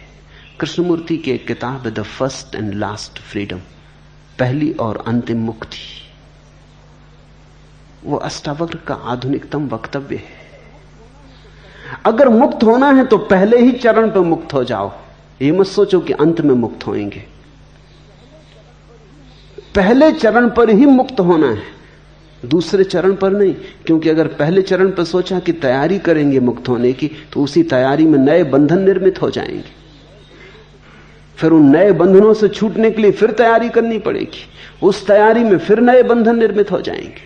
कृष्णमूर्ति की एक किताब है the first and last freedom, पहली और अंतिम मुक्ति। वो अष्टावक्र का आधुनिकतम वक्तव्य है। अगर मुक्त होना है तो पहले ही चरण पर मुक्त हो जाओ। ये मत सोचो कि अंत में मुक्त होएंगे, पहले चरण पर ही मुक्त होना है, दूसरे चरण पर नहीं। क्योंकि अगर पहले चरण पर सोचा कि तैयारी करेंगे मुक्त होने की, तो उसी तैयारी में नए बंधन निर्मित हो जाएंगे। फिर उन नए बंधनों से छूटने के लिए फिर तैयारी करनी पड़ेगी, उस तैयारी में फिर नए बंधन निर्मित हो जाएंगे।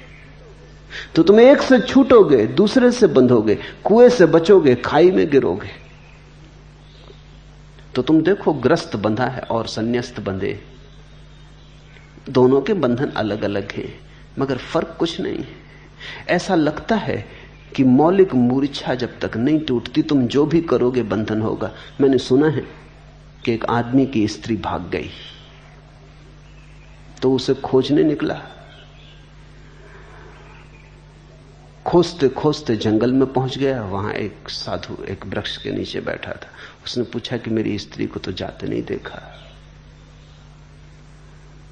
तो तुम एक से छूटोगे, दूसरे से बंधोगे, कुएं से बचोगे, खाई में गिरोगे। तो तुम देखो, ग्रस्त बंधा है और संन्यास्त बंधे, दोनों के बंधन अलग अलग हैं, मगर फर्क कुछ नहीं है। ऐसा लगता है कि मौलिक मूर्छा जब तक नहीं टूटती, तुम जो भी करोगे बंधन होगा। मैंने सुना है कि एक आदमी की स्त्री भाग गई, तो उसे खोजने निकला। खोजते खोजते जंगल में पहुंच गया। वहां एक साधु एक वृक्ष के नीचे बैठा था। उसने पूछा कि मेरी स्त्री को तो जाते नहीं देखा,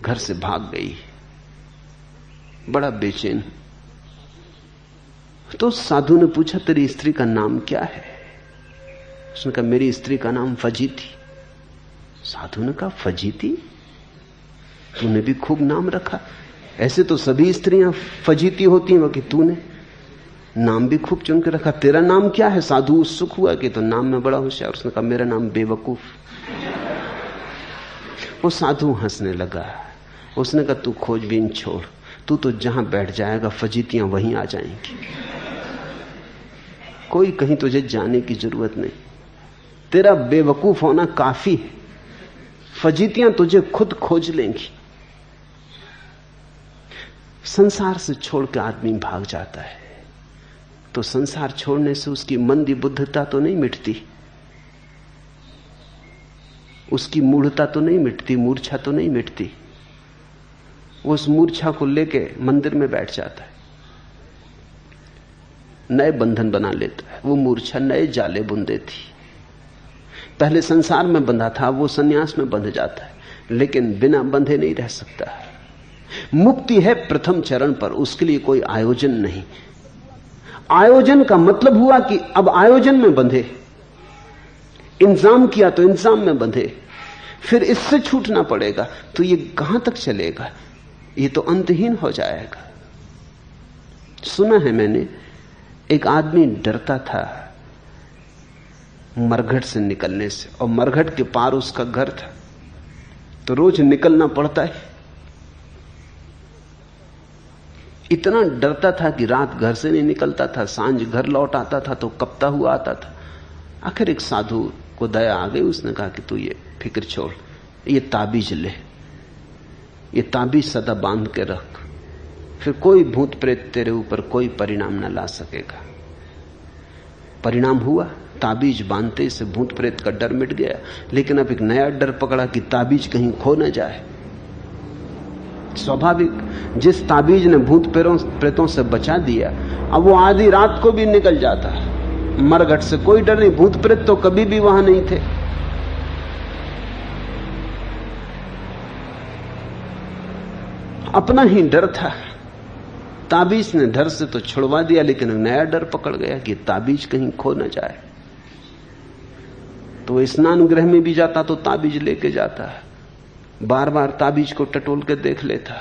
घर से भाग गई, बड़ा बेचैन। तो साधु ने पूछा तेरी स्त्री का नाम क्या है? उसने कहा मेरी स्त्री का नाम फजीती। साधु ने कहा फजीती? तूने भी खूब नाम रखा, ऐसे तो सभी स्त्रियां फजीती होती हैं, कि तूने नाम भी खूब चुन के रखा। तेरा नाम क्या है? साधु उत्सुक हुआ कि तो नाम में बड़ा होशियार। उसने कहा मेरा नाम बेवकूफ। वो साधु हंसने लगा। उसने कहा तू खोजबीन छोड़, तू तो जहां बैठ जाएगा फजीतियां वहीं आ जाएंगी, कोई कहीं तुझे जाने की जरूरत नहीं। तेरा बेवकूफ होना काफी है, फजीतियां तुझे खुद खोज लेंगी। संसार से छोड़ के आदमी भाग जाता है, तो संसार छोड़ने से उसकी मंदी बुद्धता तो नहीं मिटती, उसकी मूढ़ता तो नहीं मिटती, मूर्छा तो नहीं मिटती। वो उस मूर्छा को लेके मंदिर में बैठ जाता है, नए बंधन बना लेता है। वो मूर्छा नए जाले बुन देती। पहले संसार में बंधा था, वो सन्यास में बंध जाता है, लेकिन बिना बंधे नहीं रह सकता। मुक्ति है प्रथम चरण पर, उसके लिए कोई आयोजन नहीं। आयोजन का मतलब हुआ कि अब आयोजन में बंधे, इंतजाम किया तो इंतजाम में बंधे, फिर इससे छूटना पड़ेगा। तो ये कहां तक चलेगा? ये तो अंतहीन हो जाएगा। सुना है मैंने, एक आदमी डरता था मरघट से निकलने से, और मरघट के पार उसका घर था, तो रोज निकलना पड़ता है। इतना डरता था कि रात घर से नहीं निकलता था, सांझ घर लौट आता था तो कपता हुआ आता था। आखिर एक साधु को दया आ गई, उसने कहा कि तू ये फिक्र छोड़, ये ताबीज ले, ये ताबीज सदा बांध के रख, फिर कोई भूत प्रेत तेरे ऊपर कोई परिणाम न ला सकेगा। परिणाम हुआ, ताबीज बांधते से भूत प्रेत का डर मिट गया। लेकिन अब एक नया डर पकड़ा कि ताबीज कहीं खो न जाए। स्वाभाविक, जिस ताबीज ने भूत प्रेतों से बचा दिया, अब वो आधी रात को भी निकल जाता। मरघट से कोई डर नहीं, भूत प्रेत तो कभी भी वहां नहीं थे। अपना ही डर था। ताबीज ने डर से तो छुड़वा दिया, लेकिन नया डर पकड़ गया कि ताबीज कहीं खो न जाए। तो स्नान गृह में भी जाता तो ताबीज लेके जाता, बार बार ताबीज को टटोल के देख लेता।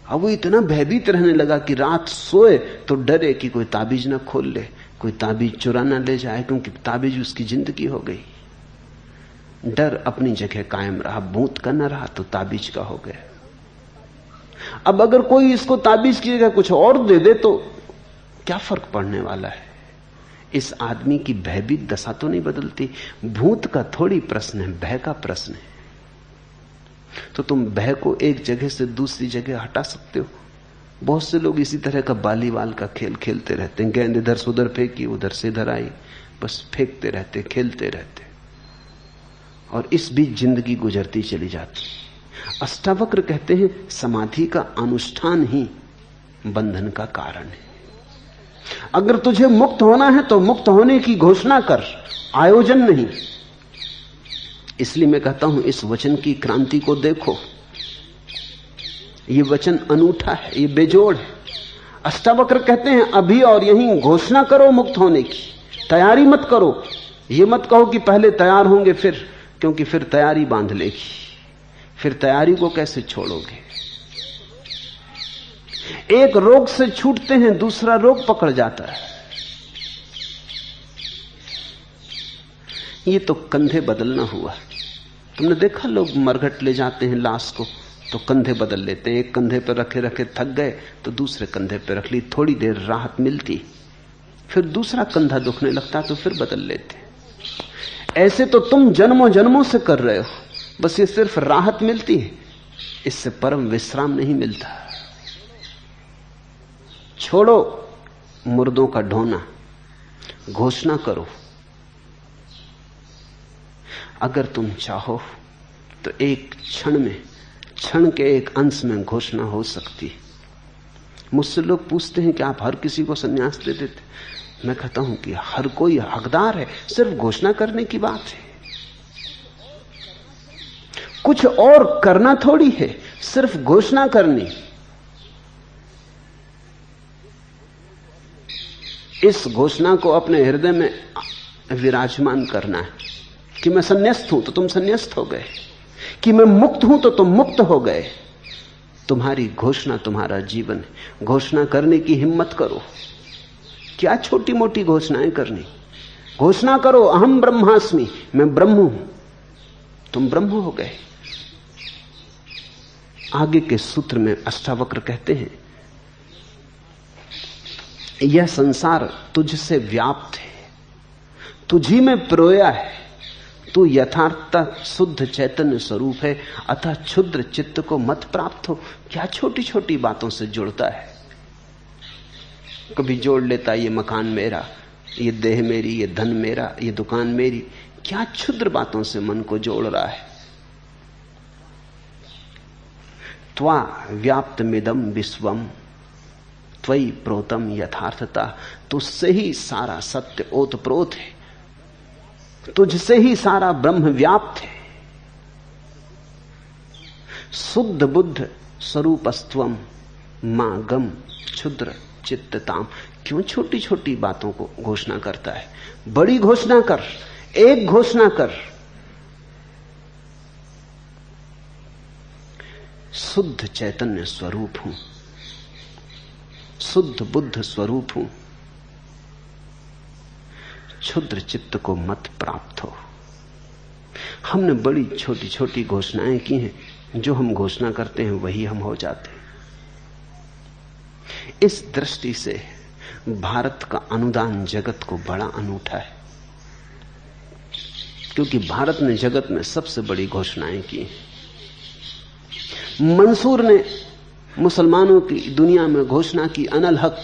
अब वो इतना भयभीत रहने लगा कि रात सोए तो डरे कि कोई ताबीज ना खोल ले, कोई ताबीज चुरा ना ले जाए, क्योंकि ताबीज उसकी जिंदगी हो गई। डर अपनी जगह कायम रहा, भूत का न रहा तो ताबीज का हो गया। अब अगर कोई इसको ताबीज की जगह कुछ और दे दे तो क्या फर्क पड़ने वाला है? इस आदमी की भयभीत दशा तो नहीं बदलती। भूत का थोड़ी प्रश्न है, भय का प्रश्न है। तो तुम भय को एक जगह से दूसरी जगह हटा सकते हो। बहुत से लोग इसी तरह का बालीवाल का खेल खेलते रहते हैं। गेंद इधर से उधर फेंकी, उधर से इधर आई, बस फेंकते रहते, खेलते रहते, और इस बीच जिंदगी गुजरती चली जाती। अष्टावक्र कहते हैं समाधि का अनुष्ठान ही बंधन का कारण है। अगर तुझे मुक्त होना है तो मुक्त होने की घोषणा कर, आयोजन नहीं। इसलिए मैं कहता हूं इस वचन की क्रांति को देखो। यह वचन अनूठा है, यह बेजोड़ है। अष्टावक्र कहते हैं अभी और यहीं घोषणा करो मुक्त होने की, तैयारी मत करो। यह मत कहो कि पहले तैयार होंगे फिर, क्योंकि फिर तैयारी बांध लेगी, फिर तैयारी को कैसे छोड़ोगे? एक रोग से छूटते हैं, दूसरा रोग पकड़ जाता है। ये तो कंधे बदलना हुआ। तुमने देखा लोग मरघट ले जाते हैं लाश को तो कंधे बदल लेते हैं। एक कंधे पर रखे रखे थक गए तो दूसरे कंधे पर रख ली, थोड़ी देर राहत मिलती, फिर दूसरा कंधा दुखने लगता तो फिर बदल लेते। ऐसे तो तुम जन्मों जन्मों से कर रहे हो, बस ये सिर्फ राहत मिलती है, इससे परम विश्राम नहीं मिलता। छोड़ो मुर्दों का ढोना, घोषणा करो। अगर तुम चाहो तो एक क्षण में, क्षण के एक अंश में घोषणा हो सकती। मुझसे लोग पूछते हैं कि आप हर किसी को संन्यास दे देते? मैं कहता हूं कि हर कोई हकदार है, सिर्फ घोषणा करने की बात है। कुछ और करना थोड़ी है, सिर्फ घोषणा करनी। इस घोषणा को अपने हृदय में विराजमान करना है कि मैं संन्यास्त हूं तो तुम संन्यास्त हो गए, कि मैं मुक्त हूं तो तुम मुक्त हो गए। तुम्हारी घोषणा तुम्हारा जीवन है। घोषणा करने की हिम्मत करो। क्या छोटी मोटी घोषणाएं करनी? घोषणा करो अहम ब्रह्मास्मि, मैं ब्रह्म हूं, तुम ब्रह्म हो गए। आगे के सूत्र में अष्टावक्र कहते हैं यह संसार तुझसे व्याप्त है, तुझी में प्रोया है, तू यथार्थता शुद्ध चैतन्य स्वरूप है, अतः क्षुद्र चित्त को मत प्राप्त हो। क्या छोटी छोटी बातों से जुड़ता है? कभी जोड़ लेता ये मकान मेरा, ये देह मेरी, ये धन मेरा, ये दुकान मेरी। क्या क्षुद्र बातों से मन को जोड़ रहा है? त्वा व्याप्तमिदं विश्वम त्वयि प्रोतम यथार्थता। तुझसे ही सारा सत्य ओतप्रोत है, तुझसे ही सारा ब्रह्म व्याप्त है। शुद्ध बुद्ध स्वरूपस्त्वम मां गम क्षुद्र चित्तताम। क्यों छोटी छोटी बातों को घोषणा करता है? बड़ी घोषणा कर, एक घोषणा कर। शुद्ध चैतन्य स्वरूप हूं, शुद्ध बुद्ध स्वरूप हूं, क्षुद्र चित्त को मत प्राप्त हो। हमने बड़ी छोटी छोटी घोषणाएं की हैं, जो हम घोषणा करते हैं वही हम हो जाते हैं। इस दृष्टि से भारत का अनुदान जगत को बड़ा अनूठा है, क्योंकि भारत ने जगत में सबसे बड़ी घोषणाएं की। मंसूर ने मुसलमानों की दुनिया में घोषणा की अनल हक,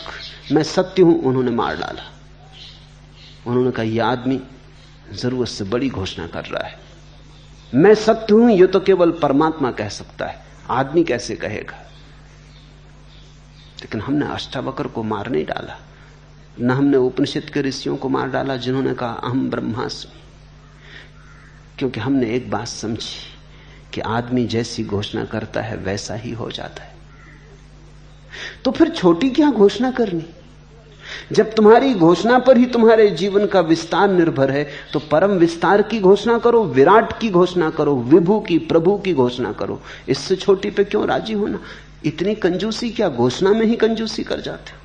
मैं सत्य हूं, उन्होंने मार डाला। उन्होंने कहा यह आदमी जरूरत से बड़ी घोषणा कर रहा है। मैं सत्य हूं यह तो केवल परमात्मा कह सकता है, आदमी कैसे कहेगा। लेकिन हमने अष्टावक्र को मार नहीं डाला, न हमने उपनिषद के ऋषियों को मार डाला जिन्होंने कहा अहम ब्रह्मास्मि, क्योंकि हमने एक बात समझी कि आदमी जैसी घोषणा करता है वैसा ही हो जाता है। तो फिर छोटी क्या घोषणा करनी? जब तुम्हारी घोषणा पर ही तुम्हारे जीवन का विस्तार निर्भर है, तो परम विस्तार की घोषणा करो, विराट की घोषणा करो, विभु की, प्रभु की घोषणा करो। इससे छोटी पे क्यों राजी होना? इतनी कंजूसी क्या? घोषणा में ही कंजूसी कर जाते हो।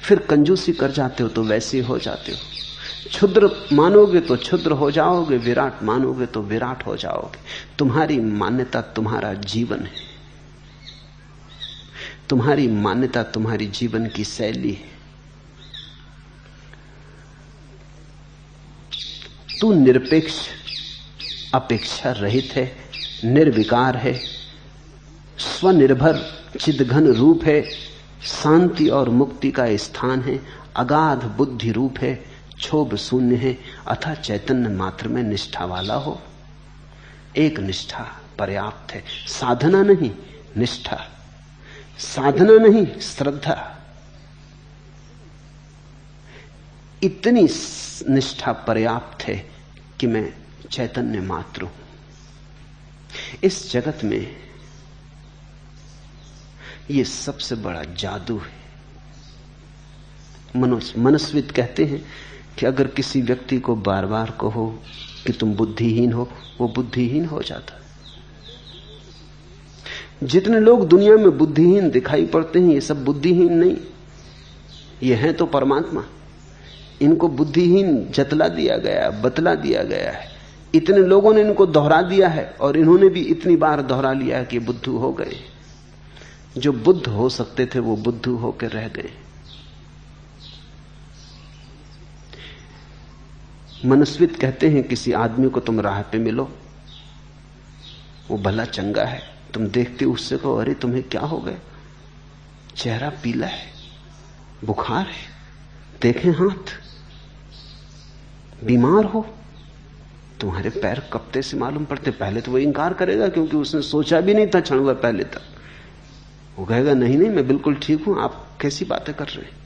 फिर कंजूसी कर जाते हो तो वैसे हो जाते हो। क्षुद्र मानोगे तो क्षुद्र हो जाओगे, विराट मानोगे तो विराट हो जाओगे। तुम्हारी मान्यता तुम्हारा जीवन है, तुम्हारी मान्यता तुम्हारी जीवन की शैली है। तू निरपेक्ष, अपेक्षा रहित है, निर्विकार है, स्वनिर्भर चिदघन रूप है, शांति और मुक्ति का स्थान है, अगाध बुद्धि रूप है, क्षोभ शून्य है, अथा चैतन्य मात्र में निष्ठा वाला हो। एक निष्ठा पर्याप्त है, साधना नहीं, निष्ठा। साधना नहीं, श्रद्धा। इतनी निष्ठा पर्याप्त है कि मैं चैतन्य मात्र हूं। इस जगत में यह सबसे बड़ा जादू है। मनस्विद कहते हैं कि अगर किसी व्यक्ति को बार बार कहो कि तुम बुद्धिहीन हो, वो बुद्धिहीन हो जाता है। जितने लोग दुनिया में बुद्धिहीन दिखाई पड़ते हैं, ये सब बुद्धिहीन नहीं, ये हैं तो परमात्मा। इनको बुद्धिहीन जतला दिया गया, बतला दिया गया है। इतने लोगों ने इनको दोहरा दिया है और इन्होंने भी इतनी बार दोहरा लिया है कि बुद्धू हो गए। जो बुद्ध हो सकते थे वो बुद्धू होकर रह गए। मनस्वित कहते हैं किसी आदमी को तुम राह पे मिलो, वो भला चंगा है, तुम देखते उससे कहो अरे तुम्हें क्या हो गया, चेहरा पीला है, बुखार है, देखें हाथ, बीमार हो, तुम्हारे पैर कपते से मालूम पड़ते। पहले तो वो इंकार करेगा क्योंकि उसने सोचा भी नहीं था क्षण भर पहले तक। वो कहेगा नहीं नहीं मैं बिल्कुल ठीक हूं, आप कैसी बातें कर रहे हैं,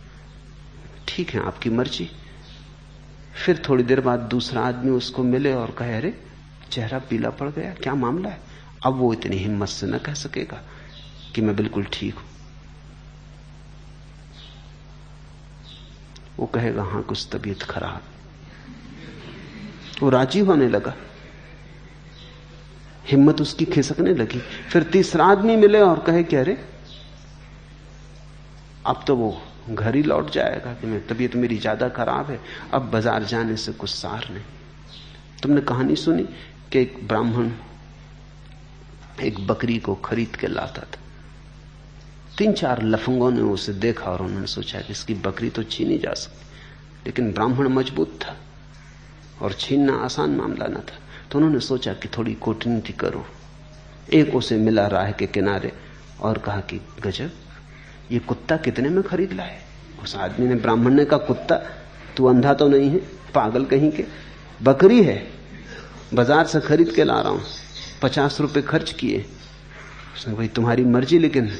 ठीक है आपकी मर्जी। फिर थोड़ी देर बाद दूसरा आदमी उसको मिले और कहे अरे चेहरा पीला पड़ गया, क्या मामला है। अब वो इतनी हिम्मत से न कह सकेगा कि मैं बिल्कुल ठीक हूं। वो कहेगा हां कुछ तबीयत खराब। वो राजी होने लगा, हिम्मत उसकी खिसकने लगी। फिर तीसरा आदमी मिले और कहे कि अरे अब तो वो घर ही लौट जाएगा कि मैं तबीयत मेरी ज्यादा खराब है, अब बाजार जाने से कुछ सार नहीं। तुमने कहानी सुनी कि एक ब्राह्मण एक बकरी को खरीद के लाता था। 3-4 लफंगों ने उसे देखा और उन्होंने सोचा कि इसकी बकरी तो छीनी जा सकती, लेकिन ब्राह्मण मजबूत था और छीनना आसान मामला न था। तो उन्होंने सोचा कि थोड़ी कूटनीति करो। एक उसे मिला राह के किनारे और कहा कि गजब, ये कुत्ता कितने में खरीद लाए। उस आदमी ने, ब्राह्मण ने कहा कुत्ता, तू अंधा तो नहीं है पागल कहीं के, बकरी है, बाजार से खरीद के ला रहा हूं, 50 रुपए खर्च किए। उसने भाई तुम्हारी मर्जी, लेकिन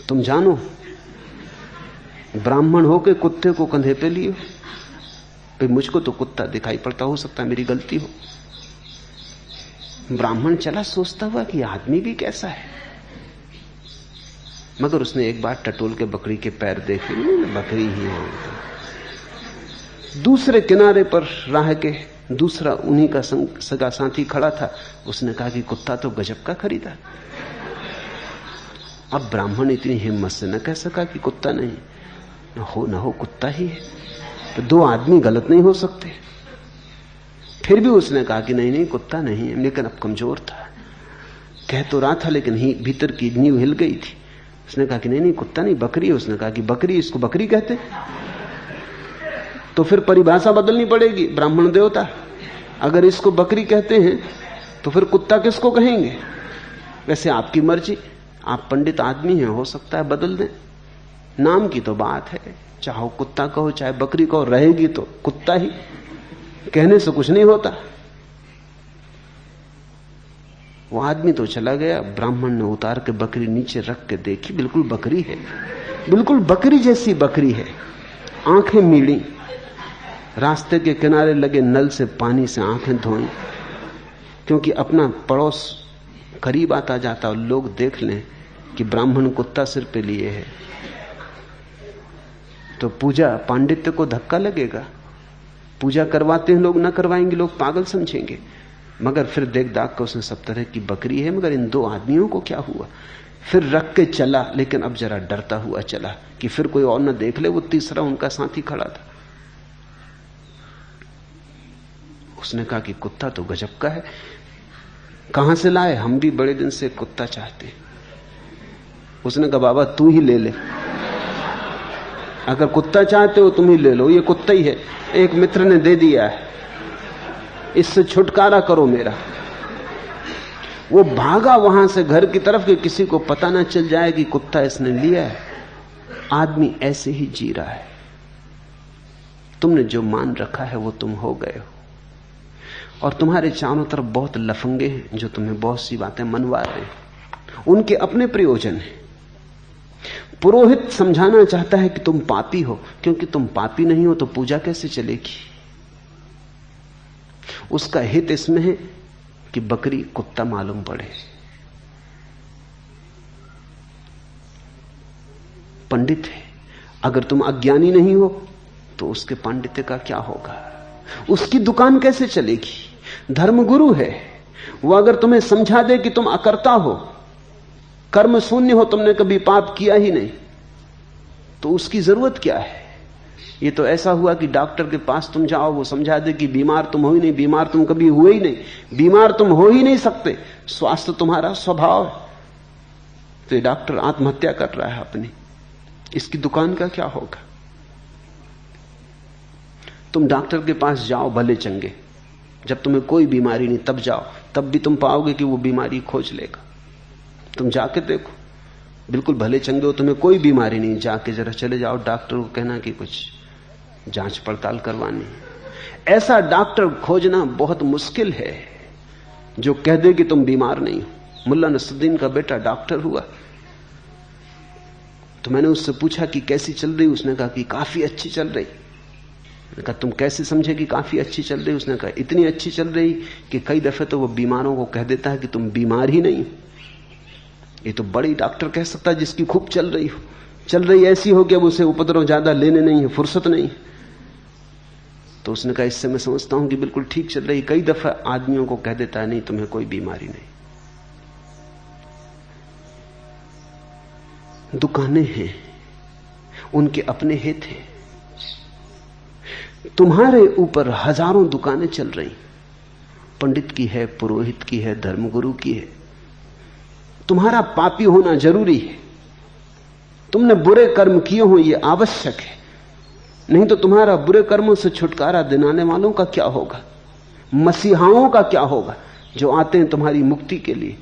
तुम जानो ब्राह्मण होके कुत्ते को कंधे पे लिए। भाई मुझको तो कुत्ता दिखाई पड़ता, हो सकता है मेरी गलती हो। ब्राह्मण चला सोचता हुआ कि आदमी भी कैसा है, मगर उसने एक बार टटोल के बकरी के पैर देखे, बकरी ही है। दूसरे किनारे पर राह के दूसरा उन्हीं का सगा साथी खड़ा था। उसने कहा कि कुत्ता तो गजब का खरीदा। अब ब्राह्मण इतनी हिम्मत से न कह सका कि कुत्ता नहीं, न हो कुत्ता ही है, तो 2 आदमी गलत नहीं हो सकते। फिर भी उसने कहा कि नहीं कुत्ता नहीं है, लेकिन अब कमजोर था, कह तो रहा था लेकिन भीतर की नींव हिल गई थी। उसने कहा कि नहीं कुत्ता नहीं बकरी है। उसने कहा कि बकरी, इसको बकरी कहते, तो फिर परिभाषा बदलनी पड़ेगी। ब्राह्मण देवता, अगर इसको बकरी कहते हैं तो फिर कुत्ता किसको कहेंगे। वैसे आपकी मर्जी, आप पंडित आदमी हैं, हो सकता है बदल दें। नाम की तो बात है, चाहे कुत्ता कहो चाहे बकरी कहो, रहेगी तो कुत्ता ही, कहने से कुछ नहीं होता। वो आदमी तो चला गया, ब्राह्मण ने उतार के बकरी नीचे रख के देखी, बिल्कुल बकरी है, बिल्कुल बकरी जैसी बकरी है, आंखें मीड़ी, रास्ते के किनारे लगे नल से पानी से आंखें धोई, क्योंकि अपना पड़ोस करीब आता जाता और लोग देख लें कि ब्राह्मण कुत्ता सिर पे लिए है तो पूजा पांडित्य को धक्का लगेगा। पूजा करवाते हैं लोग, ना करवाएंगे लोग पागल समझेंगे। मगर फिर देख दाख के उसने सब तरह की बकरी है, मगर इन दो आदमियों को क्या हुआ। फिर रख के चला, लेकिन अब जरा डरता हुआ चला कि फिर कोई और न देख ले वो तीसरा उनका साथी खड़ा था। उसने कहा कि कुत्ता तो गजब का है, कहां से लाए, हम भी बड़े दिन से कुत्ता चाहते हैं। उसने कहा बाबा तू ही ले ले, अगर कुत्ता चाहते हो तुम ही ले लो, ये कुत्ता ही है, एक मित्र ने दे दिया है, इससे छुटकारा करो मेरा। वो भागा वहां से घर की तरफ कि किसी को पता ना चल जाए कि कुत्ता इसने लिया है। आदमी ऐसे ही जी रहा है। तुमने जो मान रखा है वो तुम हो गए हो, और तुम्हारे चारों तरफ बहुत लफंगे हैं जो तुम्हें बहुत सी बातें मनवा रहे हैं। उनके अपने प्रयोजन हैं। पुरोहित समझाना चाहता है कि तुम पापी हो, क्योंकि तुम पापी नहीं हो तो पूजा कैसे चलेगी। उसका हित इसमें है कि बकरी कुत्ता मालूम पड़े। पंडित है, अगर तुम अज्ञानी नहीं हो तो उसके पांडित्य का क्या होगा, उसकी दुकान कैसे चलेगी। धर्मगुरु है, वो अगर तुम्हें समझा दे कि तुम अकर्ता हो, कर्म शून्य हो, तुमने कभी पाप किया ही नहीं, तो उसकी जरूरत क्या है। ये तो ऐसा हुआ कि डॉक्टर के पास तुम जाओ, वो समझा दे कि बीमार तुम हो ही नहीं, बीमार तुम कभी हुए ही नहीं, बीमार तुम हो ही नहीं सकते, स्वास्थ्य तुम्हारा स्वभाव है। तो ये डॉक्टर आत्महत्या कर रहा है अपनी, इसकी दुकान का क्या होगा। तुम डॉक्टर के पास जाओ भले चंगे, जब तुम्हें कोई बीमारी नहीं तब जाओ, तब भी तुम पाओगे कि वो बीमारी खोज लेगा। तुम जाके देखो, बिल्कुल भले चंगे हो, तुम्हें कोई बीमारी नहीं, जाके जरा चले जाओ डॉक्टर को कहना कि कुछ जांच पड़ताल करवानी। ऐसा डॉक्टर खोजना बहुत मुश्किल है जो कह दे कि तुम बीमार नहीं हो। मुल्ला नसरुद्दीन का बेटा डॉक्टर हुआ, तो मैंने उससे पूछा कि कैसी चल रही, उसने कहा कि काफी अच्छी चल रही। मैंने कहा तुम कैसे समझे कि काफी अच्छी चल रही। उसने कहा इतनी अच्छी चल रही कि कई दफे तो वो बीमारों को कह देता है कि तुम बीमार ही नहीं। ये तो बड़ी डॉक्टर कह सकता है जिसकी खूब चल रही हो, चल रही ऐसी हो कि अब उसे उपद्रव ज्यादा लेने नहीं है, फुर्सत नहीं। तो उसने कहा इससे मैं समझता हूं कि बिल्कुल ठीक चल रही। कई दफा आदमियों को कह देता है नहीं तुम्हें कोई बीमारी नहीं। दुकानें हैं, उनके अपने हित हैं। तुम्हारे ऊपर हजारों दुकानें चल रही, पंडित की है, पुरोहित की है, धर्मगुरु की है। तुम्हारा पापी होना जरूरी है, तुमने बुरे कर्म किए हो ये आवश्यक है, नहीं तो तुम्हारा बुरे कर्मों से छुटकारा दिलाने वालों का क्या होगा, मसीहाओं का क्या होगा जो आते हैं तुम्हारी मुक्ति के लिए।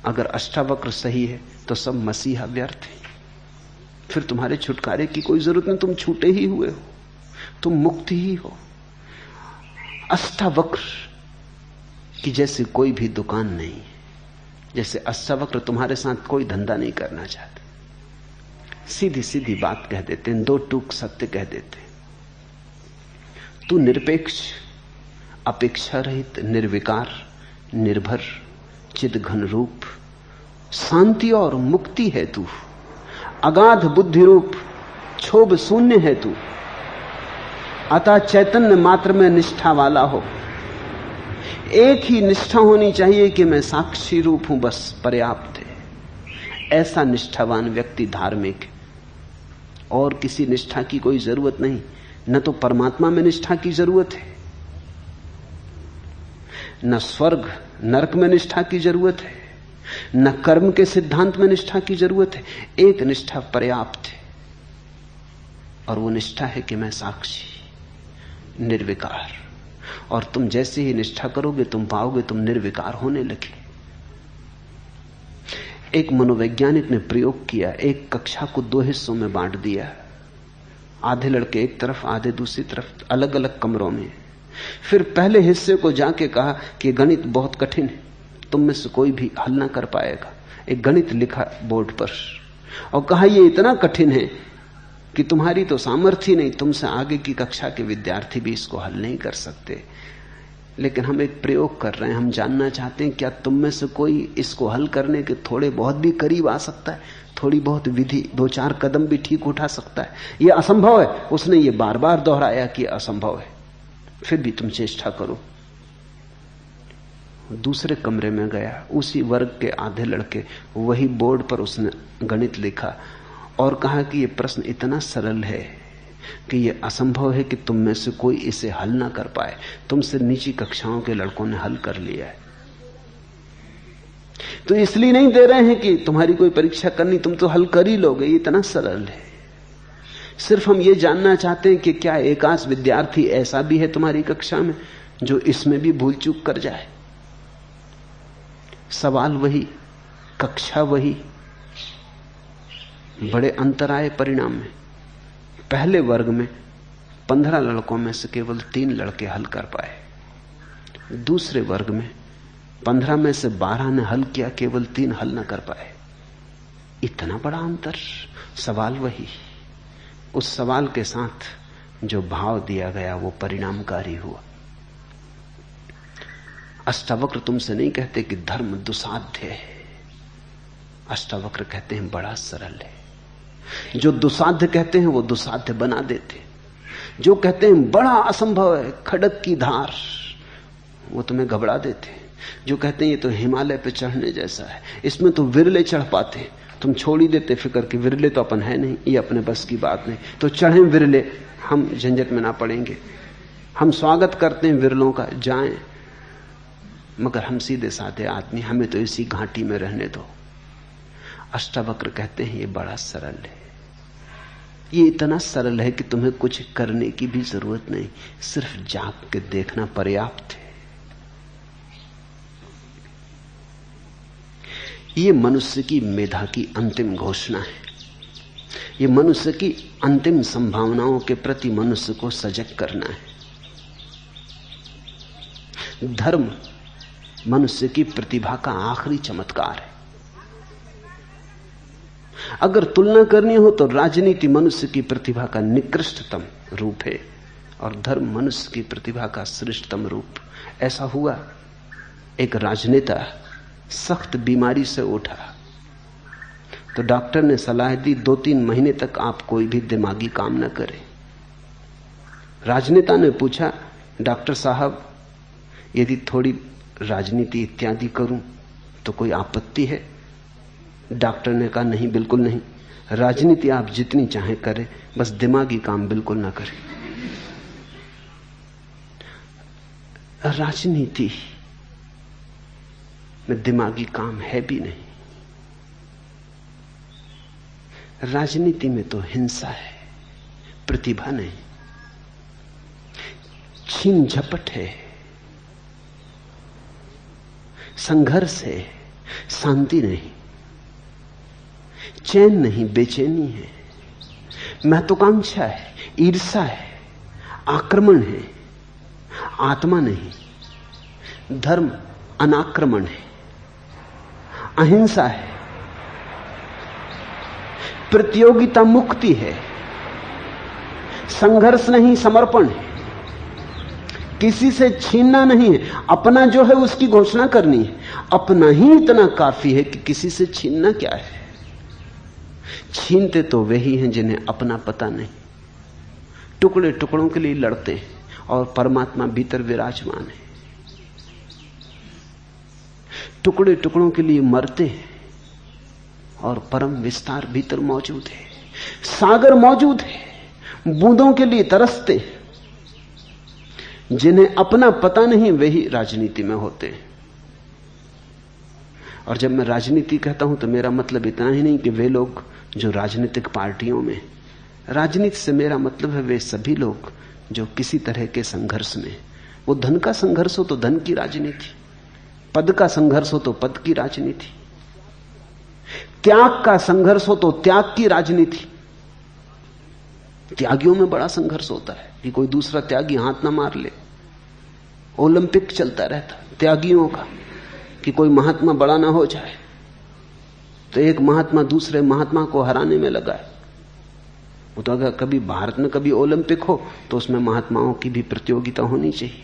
अगर अष्टावक्र सही है तो सब मसीहा व्यर्थ है, फिर तुम्हारे छुटकारे की कोई जरूरत नहीं, तुम छूटे ही हुए हो, तुम मुक्ति ही हो। अष्टावक्र की जैसे कोई भी दुकान नहीं, जैसे अष्टावक्र तुम्हारे साथ कोई धंधा नहीं करना चाहते, सीधी सीधी बात कह देते हैं, दो टूक सत्य कह देते हैं। तू निरपेक्ष, अपेक्षा रहित, निर्विकार, निर्भर, चिद घन रूप, शांति और मुक्ति है तू, अगाध बुद्धि रूप, क्षोभ शून्य है तू, अतः चैतन्य मात्र में निष्ठा वाला हो। एक ही निष्ठा होनी चाहिए कि मैं साक्षी रूप हूं, बस पर्याप्त है। ऐसा निष्ठावान व्यक्ति धार्मिक है, और किसी निष्ठा की कोई जरूरत नहीं। न तो परमात्मा में निष्ठा की जरूरत है, न स्वर्ग नरक में निष्ठा की जरूरत है, न कर्म के सिद्धांत में निष्ठा की जरूरत है। एक निष्ठा पर्याप्त है, और वो निष्ठा है कि मैं साक्षी, निर्विकार। और तुम जैसे ही निष्ठा करोगे तुम पाओगे तुम निर्विकार होने लगे। एक मनोवैज्ञानिक ने प्रयोग किया, एक कक्षा को 2 हिस्सों में बांट दिया, आधे लड़के एक तरफ आधे दूसरी तरफ, अलग अलग कमरों में। फिर पहले हिस्से को जाके कहा कि गणित बहुत कठिन है, तुम में से कोई भी हल ना कर पाएगा। एक गणित लिखा बोर्ड पर और कहा ये इतना कठिन है कि तुम्हारी तो सामर्थ्य नहीं, तुमसे आगे की कक्षा के विद्यार्थी भी इसको हल नहीं कर सकते। लेकिन हम एक प्रयोग कर रहे हैं, हम जानना चाहते हैं क्या तुम में से कोई इसको हल करने के थोड़े बहुत भी करीब आ सकता है, थोड़ी बहुत विधि 2-4 कदम भी ठीक उठा सकता है। यह असंभव है। उसने ये बार बार दोहराया कि असंभव है, फिर भी तुम चेष्टा करो। दूसरे कमरे में गया, उसी वर्ग के आधे लड़के, वही बोर्ड पर उसने गणित लिखा और कहा कि यह प्रश्न इतना सरल है कि यह असंभव है कि तुम में से कोई इसे हल ना कर पाए। तुमसे नीची कक्षाओं के लड़कों ने हल कर लिया है। तो इसलिए नहीं दे रहे हैं कि तुम्हारी कोई परीक्षा करनी, तुम तो हल कर ही लोगे, ये इतना सरल है। सिर्फ हम ये जानना चाहते हैं कि क्या एकांश विद्यार्थी ऐसा भी है तुम्हारी कक्षा में जो इसमें भी भूल चूक कर जाए। सवाल वही, कक्षा वही, बड़े अंतर आए परिणाम में। पहले वर्ग में 15 लड़कों में से केवल 3 लड़के हल कर पाए। दूसरे वर्ग में 15 में से 12 ने हल किया, केवल 3 हल न कर पाए। इतना बड़ा अंतर। सवाल वही, उस सवाल के साथ जो भाव दिया गया वो परिणामकारी हुआ। अष्टावक्र तुमसे नहीं कहते कि धर्म दुसाध्य है, अष्टावक्र कहते हैं बड़ा सरल है। जो दुसाध्य कहते हैं वो दुसाध्य बना देते। जो कहते हैं बड़ा असंभव है, खड़क की धार, वो तुम्हें घबरा देते। जो कहते हैं ये तो हिमालय पे चढ़ने जैसा है, इसमें तो विरले चढ़ पाते, तुम छोड़ ही देते फिक्र कि विरले तो अपन है नहीं, ये अपने बस की बात नहीं, तो चढ़े विरले, हम झंझट में ना पड़ेंगे। हम स्वागत करते हैं विरलों का, जाएं, मगर हम सीधे साधे आदमी, हमें तो इसी घाटी में रहने दो। अष्टावक्र कहते हैं ये बड़ा सरल है, ये इतना सरल है कि तुम्हें कुछ करने की भी जरूरत नहीं, सिर्फ जाग के देखना पर्याप्त है। ये मनुष्य की मेधा की अंतिम घोषणा है। ये मनुष्य की अंतिम संभावनाओं के प्रति मनुष्य को सजग करना है। धर्म मनुष्य की प्रतिभा का आखिरी चमत्कार है। अगर तुलना करनी हो तो राजनीति मनुष्य की प्रतिभा का निकृष्टतम रूप है और धर्म मनुष्य की प्रतिभा का श्रेष्ठतम रूप। ऐसा हुआ, एक राजनेता सख्त बीमारी से उठा तो डॉक्टर ने सलाह दी 2-3 महीने तक आप कोई भी दिमागी काम न करें। राजनेता ने पूछा, डॉक्टर साहब यदि थोड़ी राजनीति इत्यादि करूं तो कोई आपत्ति है? डॉक्टर ने कहा नहीं, बिल्कुल नहीं, राजनीति आप जितनी चाहें करें, बस दिमागी काम बिल्कुल ना करें। राजनीति में दिमागी काम है भी नहीं। राजनीति में तो हिंसा है, प्रतिभा नहीं, छीन झपट है, संघर्ष है, शांति नहीं, चैन नहीं, बेचैनी है, महत्वाकांक्षा है, ईर्ष्या है, आक्रमण है, आत्मा नहीं। धर्म अनाक्रमण है, अहिंसा है, प्रतियोगिता मुक्ति है, संघर्ष नहीं, समर्पण है, किसी से छीनना नहीं है, अपना जो है उसकी घोषणा करनी है। अपना ही इतना काफी है कि किसी से छीनना क्या है। छीनते तो वही हैं जिन्हें अपना पता नहीं, टुकड़े टुकड़ों के लिए लड़ते हैं और परमात्मा भीतर विराजमान है। टुकड़े टुकड़ों के लिए मरते हैं और परम विस्तार भीतर मौजूद है। सागर मौजूद है, बूंदों के लिए तरसते हैं। जिन्हें अपना पता नहीं वही राजनीति में होते हैं। और जब मैं राजनीति कहता हूं तो मेरा मतलब इतना ही नहीं कि वे लोग जो राजनीतिक पार्टियों में, राजनीति से मेरा मतलब है वे सभी लोग जो किसी तरह के संघर्ष में, वो धन का संघर्ष हो तो धन की राजनीति, पद का संघर्ष हो तो पद की राजनीति, त्याग का संघर्ष हो तो त्याग की राजनीति। त्यागियों में बड़ा संघर्ष होता है कि कोई दूसरा त्यागी हाथ ना मार ले। ओलंपिक चलता रहता त्यागियों का कि कोई महात्मा बड़ा ना हो जाए, तो एक महात्मा दूसरे महात्मा को हराने में लगा है। वो तो अगर कभी भारत में कभी ओलंपिक हो तो उसमें महात्माओं की भी प्रतियोगिता होनी चाहिए।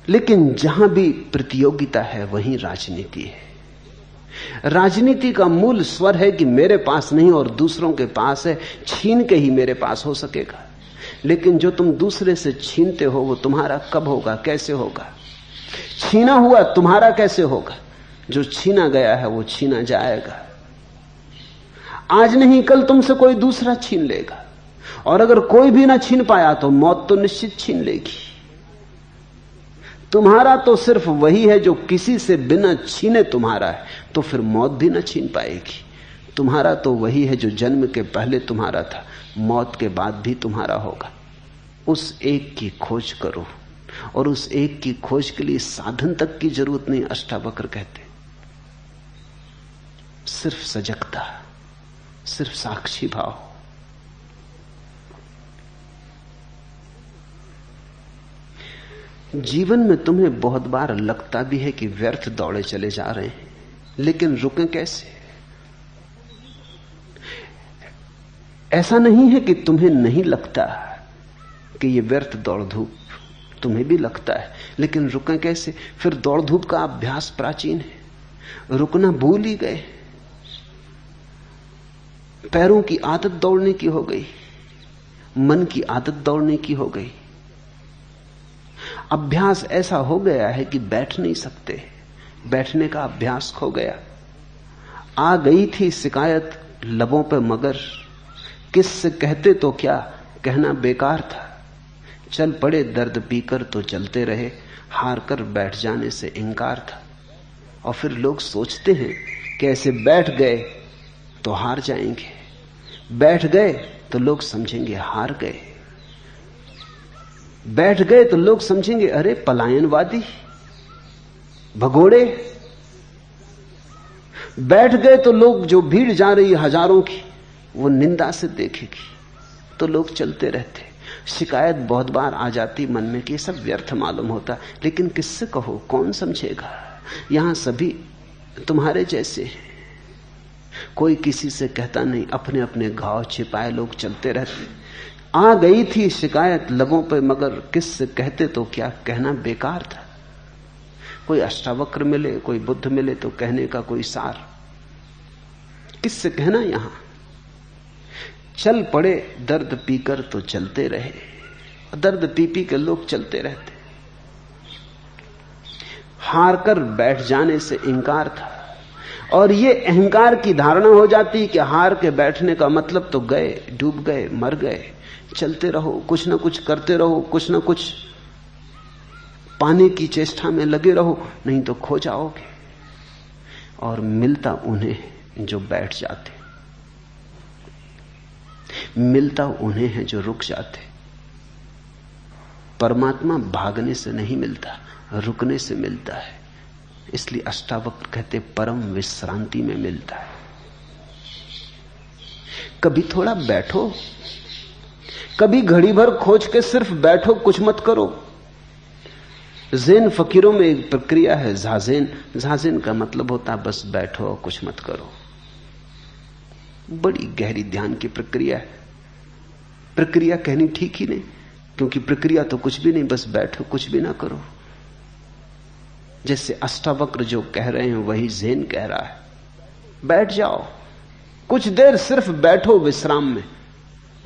लेकिन जहां भी प्रतियोगिता है वहीं राजनीति है। राजनीति का मूल स्वर है कि मेरे पास नहीं और दूसरों के पास है, छीन के ही मेरे पास हो सकेगा। लेकिन जो तुम दूसरे से छीनते हो वो तुम्हारा कब होगा, कैसे होगा? छीना हुआ तुम्हारा कैसे होगा? जो छीना गया है वो छीना जाएगा। आज नहीं कल तुमसे कोई दूसरा छीन लेगा, और अगर कोई भी ना छीन पाया तो मौत तो निश्चित छीन लेगी। तुम्हारा तो सिर्फ वही है जो किसी से बिना छीने तुम्हारा है, तो फिर मौत भी ना छीन पाएगी। तुम्हारा तो वही है जो जन्म के पहले तुम्हारा था, मौत के बाद भी तुम्हारा होगा। उस एक की खोज करो, और उस एक की खोज के लिए साधन तक की जरूरत नहीं। अष्टावक्र कहते सिर्फ सजगता, सिर्फ साक्षी भाव। जीवन में तुम्हें बहुत बार लगता भी है कि व्यर्थ दौड़े चले जा रहे हैं, लेकिन रुकें कैसे? ऐसा नहीं है कि तुम्हें नहीं लगता कि ये व्यर्थ दौड़ धूप, तुम्हें भी लगता है, लेकिन रुकें कैसे? फिर दौड़ धूप का अभ्यास प्राचीन है, रुकना भूल ही गए। पैरों की आदत दौड़ने की हो गई, मन की आदत दौड़ने की हो गई। अभ्यास ऐसा हो गया है कि बैठ नहीं सकते, बैठने का अभ्यास खो गया। आ गई थी शिकायत लबों पे मगर किससे कहते तो क्या, कहना बेकार था। चल पड़े दर्द पीकर तो चलते रहे, हार कर बैठ जाने से इंकार था। और फिर लोग सोचते हैं कि ऐसे बैठ गए तो हार जाएंगे, बैठ गए तो लोग समझेंगे हार गए, बैठ गए तो लोग समझेंगे अरे पलायनवादी, भगोड़े। बैठ गए तो लोग, जो भीड़ जा रही है हजारों की, वो निंदा से देखेगी, तो लोग चलते रहते। शिकायत बहुत बार आ जाती मन में कि सब व्यर्थ मालूम होता, लेकिन किससे कहो, कौन समझेगा? यहां सभी तुम्हारे जैसे हैं, कोई किसी से कहता नहीं, अपने अपने घाव छिपाए लोग चलते रहते। आ गई थी शिकायत लबों पे मगर किससे कहते तो क्या, कहना बेकार था। कोई अष्टावक्र मिले, कोई बुद्ध मिले तो कहने का कोई सार, किससे कहना? यहां चल पड़े दर्द पीकर तो चलते रहे, दर्द पी पी के लोग चलते रहते। हार कर बैठ जाने से इंकार था, और ये अहंकार की धारणा हो जाती कि हार के बैठने का मतलब तो गए, डूब गए, मर गए। चलते रहो, कुछ ना कुछ करते रहो, कुछ ना कुछ पाने की चेष्टा में लगे रहो, नहीं तो खो जाओगे। और मिलता उन्हें जो बैठ जाते, मिलता उन्हें है जो रुक जाते। परमात्मा भागने से नहीं मिलता, रुकने से मिलता है। इसलिए अष्टावक्र कहते परम विश्रांति में मिलता है। कभी थोड़ा बैठो, कभी घड़ी भर खोज के सिर्फ बैठो, कुछ मत करो। ज़ेन फकीरों में एक प्रक्रिया है ज़ाज़ेन। ज़ाज़ेन का मतलब होता है बस बैठो, कुछ मत करो। बड़ी गहरी ध्यान की प्रक्रिया है। प्रक्रिया कहनी ठीक ही नहीं, क्योंकि प्रक्रिया तो कुछ भी नहीं, बस बैठो, कुछ भी ना करो। जैसे अष्टावक्र जो कह रहे हैं वही ज़ेन कह रहा है। बैठ जाओ, कुछ देर सिर्फ बैठो विश्राम में,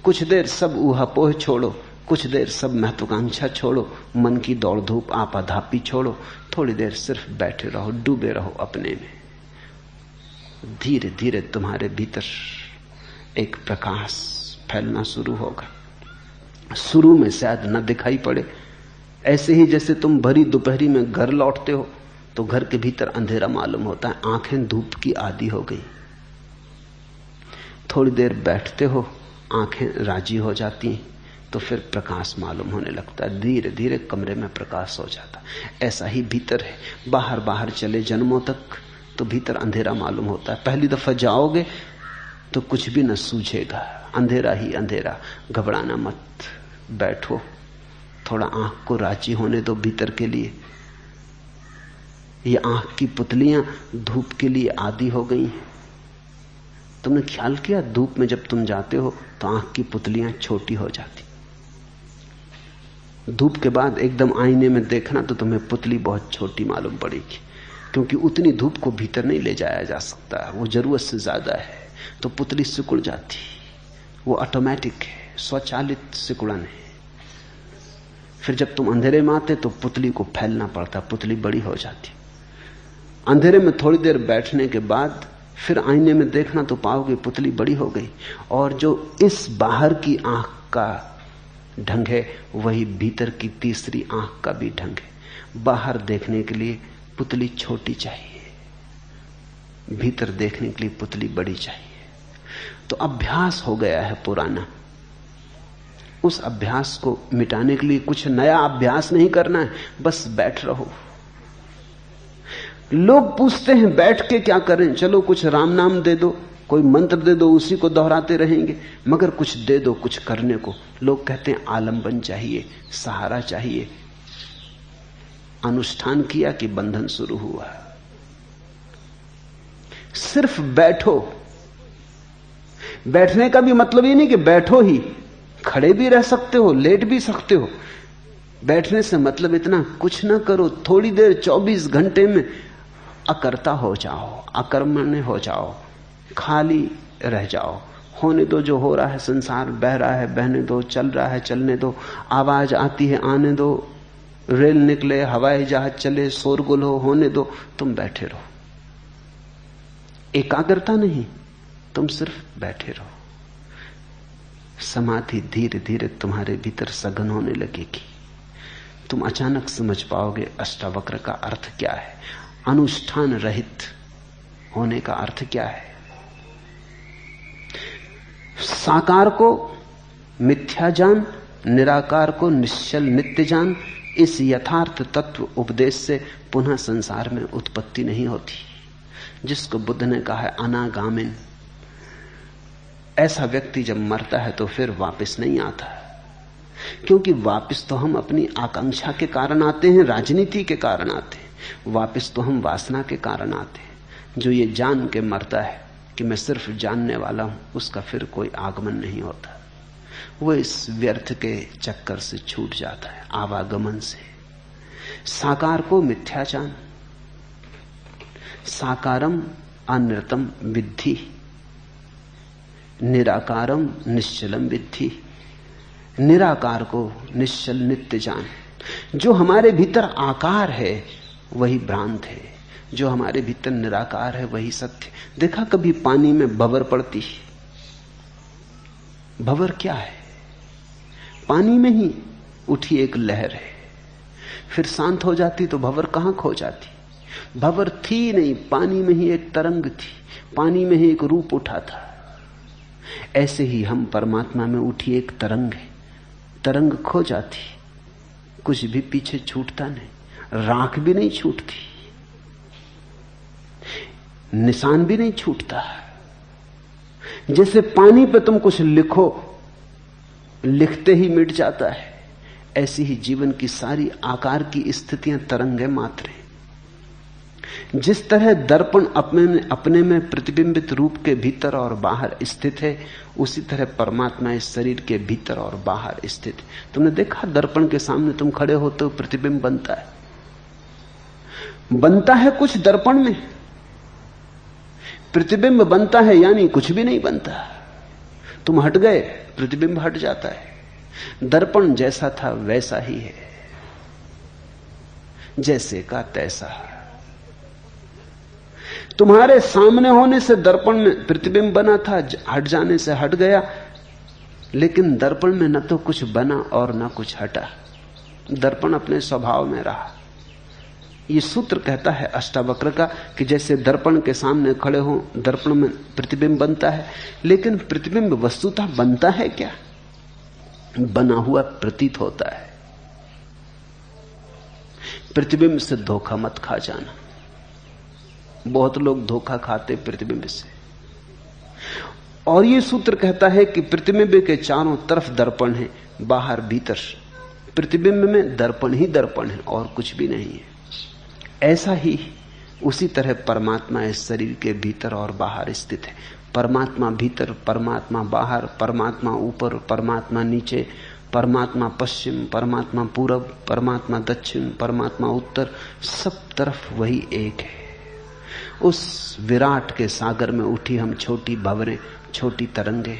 कुछ देर सब ऊहापोह छोड़ो, कुछ देर सब महत्वाकांक्षा छोड़ो, मन की दौड़ धूप आपाधापी छोड़ो, थोड़ी देर सिर्फ बैठे रहो, डूबे रहो अपने में। धीरे धीरे तुम्हारे भीतर एक प्रकाश फैलना शुरू होगा। शुरू में शायद न दिखाई पड़े, ऐसे ही जैसे तुम भरी दोपहरी में घर लौटते हो तो घर के भीतर अंधेरा मालूम होता है, आंखें धूप की आदी हो गई। थोड़ी देर बैठते हो, आंखें राजी हो जाती तो फिर प्रकाश मालूम होने लगता है, धीरे धीरे कमरे में प्रकाश हो जाता। ऐसा ही भीतर है। बाहर बाहर चले जन्मों तक तो भीतर अंधेरा मालूम होता है। पहली दफा जाओगे तो कुछ भी न सूझेगा, अंधेरा ही अंधेरा। घबराना मत, बैठो, थोड़ा आंख को राजी होने दो भीतर के लिए। ये आंख की पुतलियां धूप के लिए आदी हो गई हैं। तुमने ख्याल किया, धूप में जब तुम जाते हो तो आंख की पुतलियां छोटी हो जाती। धूप के बाद एकदम आईने में देखना तो तुम्हें पुतली बहुत छोटी मालूम पड़ेगी, क्योंकि उतनी धूप को भीतर नहीं ले जाया जा सकता, वो जरूरत से ज्यादा है। तो पुतली सिकुड़ जाती, वो ऑटोमेटिक है, स्वचालित सिकुड़न है। फिर जब तुम अंधेरे में आते तो पुतली को फैलना पड़ता, पुतली बड़ी हो जाती। अंधेरे में थोड़ी देर बैठने के बाद फिर आईने में देखना तो पाओगे पुतली बड़ी हो गई। और जो इस बाहर की आंख का ढंग है वही भीतर की तीसरी आंख का भी ढंग है। बाहर देखने के लिए पुतली छोटी चाहिए, भीतर देखने के लिए पुतली बड़ी चाहिए। तो अभ्यास हो गया है पुराना, उस अभ्यास को मिटाने के लिए कुछ नया अभ्यास नहीं करना है, बस बैठ रहो। लोग पूछते हैं बैठ के क्या करें? चलो कुछ राम नाम दे दो, कोई मंत्र दे दो, उसी को दोहराते रहेंगे, मगर कुछ दे दो कुछ करने को। लोग कहते हैं आलंबन चाहिए, सहारा चाहिए। अनुष्ठान किया कि बंधन शुरू हुआ। सिर्फ बैठो। बैठने का भी मतलब ये नहीं कि बैठो ही, खड़े भी रह सकते हो, लेट भी सकते हो। बैठने से मतलब इतना कुछ ना करो, थोड़ी देर 24 घंटे में अकर्ता हो जाओ, अकर्मण्य हो जाओ, खाली रह जाओ। होने दो, जो हो रहा है, संसार बह रहा है बहने दो, चल रहा है चलने दो, आवाज आती है आने दो, रेल निकले, हवाई जहाज चले, शोरगुल हो, होने दो, तुम बैठे रहो। एकाग्रता नहीं, तुम सिर्फ बैठे रहो। समाधि धीरे धीरे तुम्हारे भीतर सघन होने लगेगी। तुम अचानक समझ पाओगे अष्टावक्र का अर्थ क्या है, अनुष्ठान रहित होने का अर्थ क्या है। साकार को मिथ्या जान, निराकार को निश्चल नित्य जान। इस यथार्थ तत्व उपदेश से पुनः संसार में उत्पत्ति नहीं होती, जिसको बुद्ध ने कहा है अनागामिन। ऐसा व्यक्ति जब मरता है तो फिर वापस नहीं आता, क्योंकि वापस तो हम अपनी आकांक्षा के कारण आते हैं, राजनीति के कारण आते हैं, वापस तो हम वासना के कारण आते हैं। जो ये जान के मरता है कि मैं सिर्फ जानने वाला हूं, उसका फिर कोई आगमन नहीं होता। वो इस व्यर्थ के चक्कर से छूट जाता है, आवागमन से। साकार को मिथ्या जान, साकारम अनृतम विद्धि, निराकारम निश्चलम विद्धि। निराकार को निश्चल नित्य जान। जो हमारे भीतर आकार है वही भ्रांत है, जो हमारे भीतर निराकार है वही सत्य। देखा कभी पानी में भंवर पड़ती? भंवर क्या है? पानी में ही उठी एक लहर है, फिर शांत हो जाती तो भंवर कहां खो जाती? भंवर थी नहीं, पानी में ही एक तरंग थी, पानी में ही एक रूप उठा था। ऐसे ही हम परमात्मा में उठी एक तरंग है, तरंग खो जाती, कुछ भी पीछे छूटता नहीं, राख भी नहीं छूटती, निशान भी नहीं छूटता। जैसे पानी पे तुम कुछ लिखो, लिखते ही मिट जाता है, ऐसी ही जीवन की सारी आकार की स्थितियां तरंगे मात्र हैं। जिस तरह दर्पण अपने में प्रतिबिंबित रूप के भीतर और बाहर स्थित है, उसी तरह परमात्मा इस शरीर के भीतर और बाहर स्थित है। तुमने देखा दर्पण के सामने तुम खड़े होते हो, प्रतिबिंब बनता है, बनता है कुछ दर्पण में, प्रतिबिंब बनता है, यानी कुछ भी नहीं बनता। तुम हट गए, प्रतिबिंब हट जाता है। दर्पण जैसा था वैसा ही है, जैसे का तैसा। तुम्हारे सामने होने से दर्पण में प्रतिबिंब बना था, हट जाने से हट गया, लेकिन दर्पण में न तो कुछ बना और न कुछ हटा, दर्पण अपने स्वभाव में रहा। ये सूत्र कहता है अष्टावक्र का कि जैसे दर्पण के सामने खड़े हो, दर्पण में प्रतिबिंब बनता है, लेकिन प्रतिबिंब वस्तुतः बनता है क्या? बना हुआ प्रतीत होता है। प्रतिबिंब से धोखा मत खा जाना। बहुत लोग धोखा खाते प्रतिबिंब से। और ये सूत्र कहता है कि प्रतिबिंब के चारों तरफ दर्पण है, बाहर भीतर। प्रतिबिंब में दर्पण ही दर्पण है और कुछ भी नहीं है। ऐसा ही उसी तरह परमात्मा इस शरीर के भीतर और बाहर स्थित है। परमात्मा भीतर, परमात्मा बाहर, परमात्मा ऊपर, परमात्मा नीचे, परमात्मा पश्चिम, परमात्मा पूरब, परमात्मा दक्षिण, परमात्मा उत्तर, सब तरफ वही एक है। उस विराट के सागर में उठी हम छोटी भंवरें, छोटी तरंगे।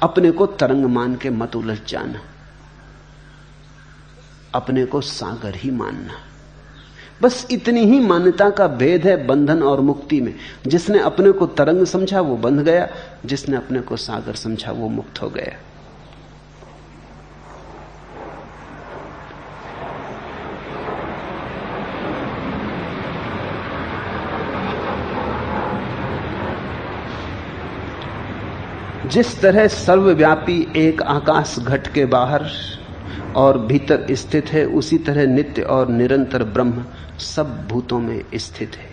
अपने को तरंग मान के मत उलझ जाना, अपने को सागर ही मानना। बस इतनी ही मान्यता का भेद है बंधन और मुक्ति में। जिसने अपने को तरंग समझा वो बंध गया, जिसने अपने को सागर समझा वो मुक्त हो गया। जिस तरह सर्वव्यापी एक आकाश घट के बाहर और भीतर स्थित है, उसी तरह नित्य और निरंतर ब्रह्म सब भूतों में स्थित है।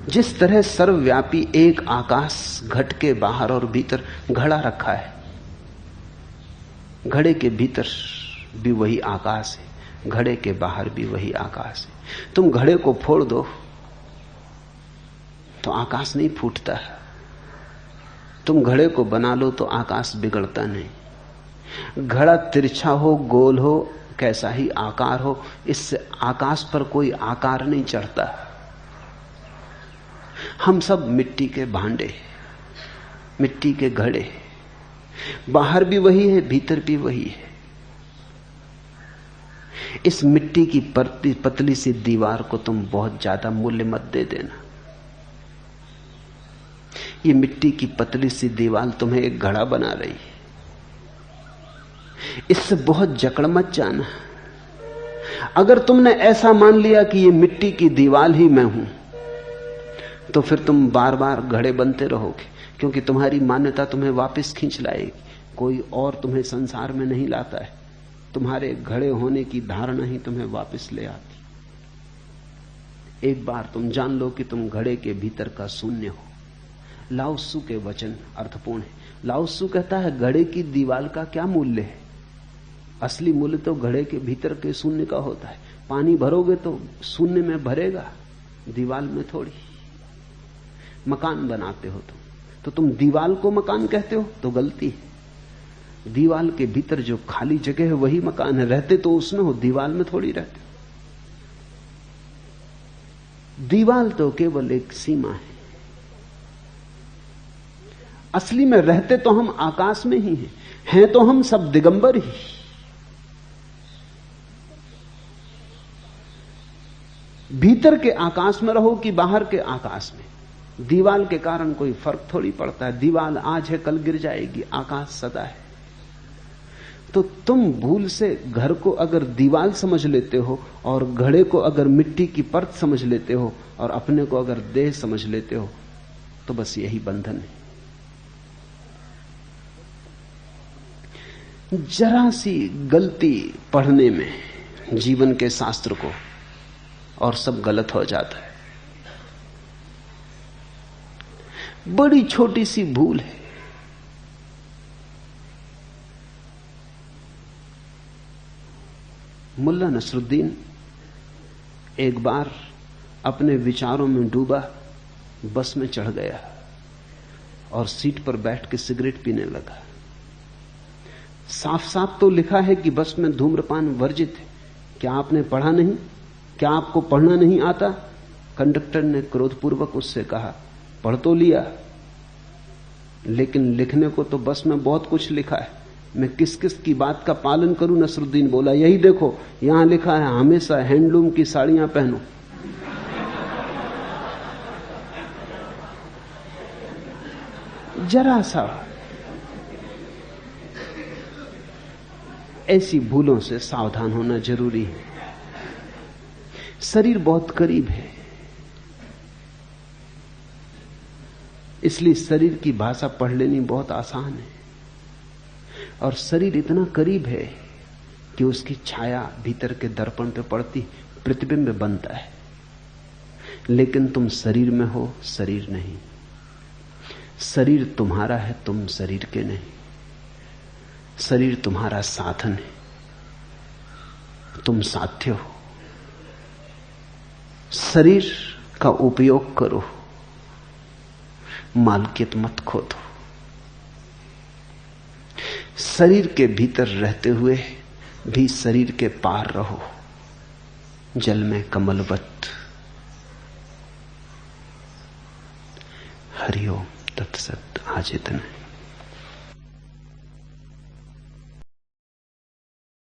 जिस तरह सर्वव्यापी एक आकाश घट के बाहर और भीतर घड़ा रखा है, घड़े के भीतर भी वही आकाश है, घड़े के बाहर भी वही आकाश है। तुम घड़े को फोड़ दो तो आकाश नहीं फूटता, तुम घड़े को बना लो तो आकाश बिगड़ता नहीं। घड़ा तिरछा हो, गोल हो, कैसा ही आकार हो, इससे आकाश पर कोई आकार नहीं चढ़ता। हम सब मिट्टी के भांडे, मिट्टी के घड़े, बाहर भी वही है, भीतर भी वही है। इस मिट्टी की पतली सी दीवार को तुम बहुत ज्यादा मूल्य मत दे देना। ये मिट्टी की पतली सी दीवार तुम्हें एक घड़ा बना रही है, इससे बहुत जकड़ मत जाना। अगर तुमने ऐसा मान लिया कि ये मिट्टी की दीवार ही मैं हूं, तो फिर तुम बार बार घड़े बनते रहोगे, क्योंकि तुम्हारी मान्यता तुम्हें वापस खींच लाएगी। कोई और तुम्हें संसार में नहीं लाता है, तुम्हारे घड़े होने की धारणा ही तुम्हें वापस ले आती। एक बार तुम जान लो कि तुम घड़े के भीतर का शून्य हो। लाओ त्सु के वचन अर्थपूर्ण है। लाओ त्सु कहता है घड़े की दीवार का क्या मूल्य है? असली मूल्य तो घड़े के भीतर के शून्य का होता है। पानी भरोगे तो शून्य में भरेगा, दीवार में थोड़ी। मकान बनाते हो तो तुम दीवार को मकान कहते हो तो गलती है। दीवार के भीतर जो खाली जगह है वही मकान है। रहते तो उसमें हो, दीवार में थोड़ी रहते हो। दीवार तो केवल एक सीमा है। असली में रहते तो हम आकाश में ही हैं तो हम सब दिगंबर ही। भीतर के आकाश में रहो कि बाहर के आकाश में, दीवार के कारण कोई फर्क थोड़ी पड़ता है। दीवार आज है कल गिर जाएगी, आकाश सदा है। तो तुम भूल से घर को अगर दीवार समझ लेते हो और घड़े को अगर मिट्टी की परत समझ लेते हो और अपने को अगर देह समझ लेते हो, तो बस यही बंधन है। जरा सी गलती पढ़ने में जीवन के शास्त्र को और सब गलत हो जाता है। बड़ी छोटी सी भूल है। मुल्ला नसरुद्दीन एक बार अपने विचारों में डूबा, बस में चढ़ गया और सीट पर बैठ के सिगरेट पीने लगा। साफ साफ तो लिखा है कि बस में धूम्रपान वर्जित है। क्या आपने पढ़ा नहीं? क्या आपको पढ़ना नहीं आता? कंडक्टर ने क्रोधपूर्वक उससे कहा, पढ़ तो लिया, लेकिन लिखने को तो बस में बहुत कुछ लिखा है। मैं किस किस की बात का पालन करूं? नसरुद्दीन बोला, यही देखो, यहां लिखा है हमेशा हैंडलूम की साड़ियां पहनो। जरा सा ऐसी भूलों से सावधान होना जरूरी है। शरीर बहुत करीब है, इसलिए शरीर की भाषा पढ़ लेनी बहुत आसान है। और शरीर इतना करीब है कि उसकी छाया भीतर के दर्पण पे पड़ती, प्रतिबिंब बनता है। लेकिन तुम शरीर में हो, शरीर नहीं। शरीर तुम्हारा है, तुम शरीर के नहीं। शरीर तुम्हारा साधन है, तुम साध्य हो। शरीर का उपयोग करो, मालकियत मत खो दो। शरीर के भीतर रहते हुए भी शरीर के पार रहो, जल में कमलवत। हरिओम तत्सत। आज इतना।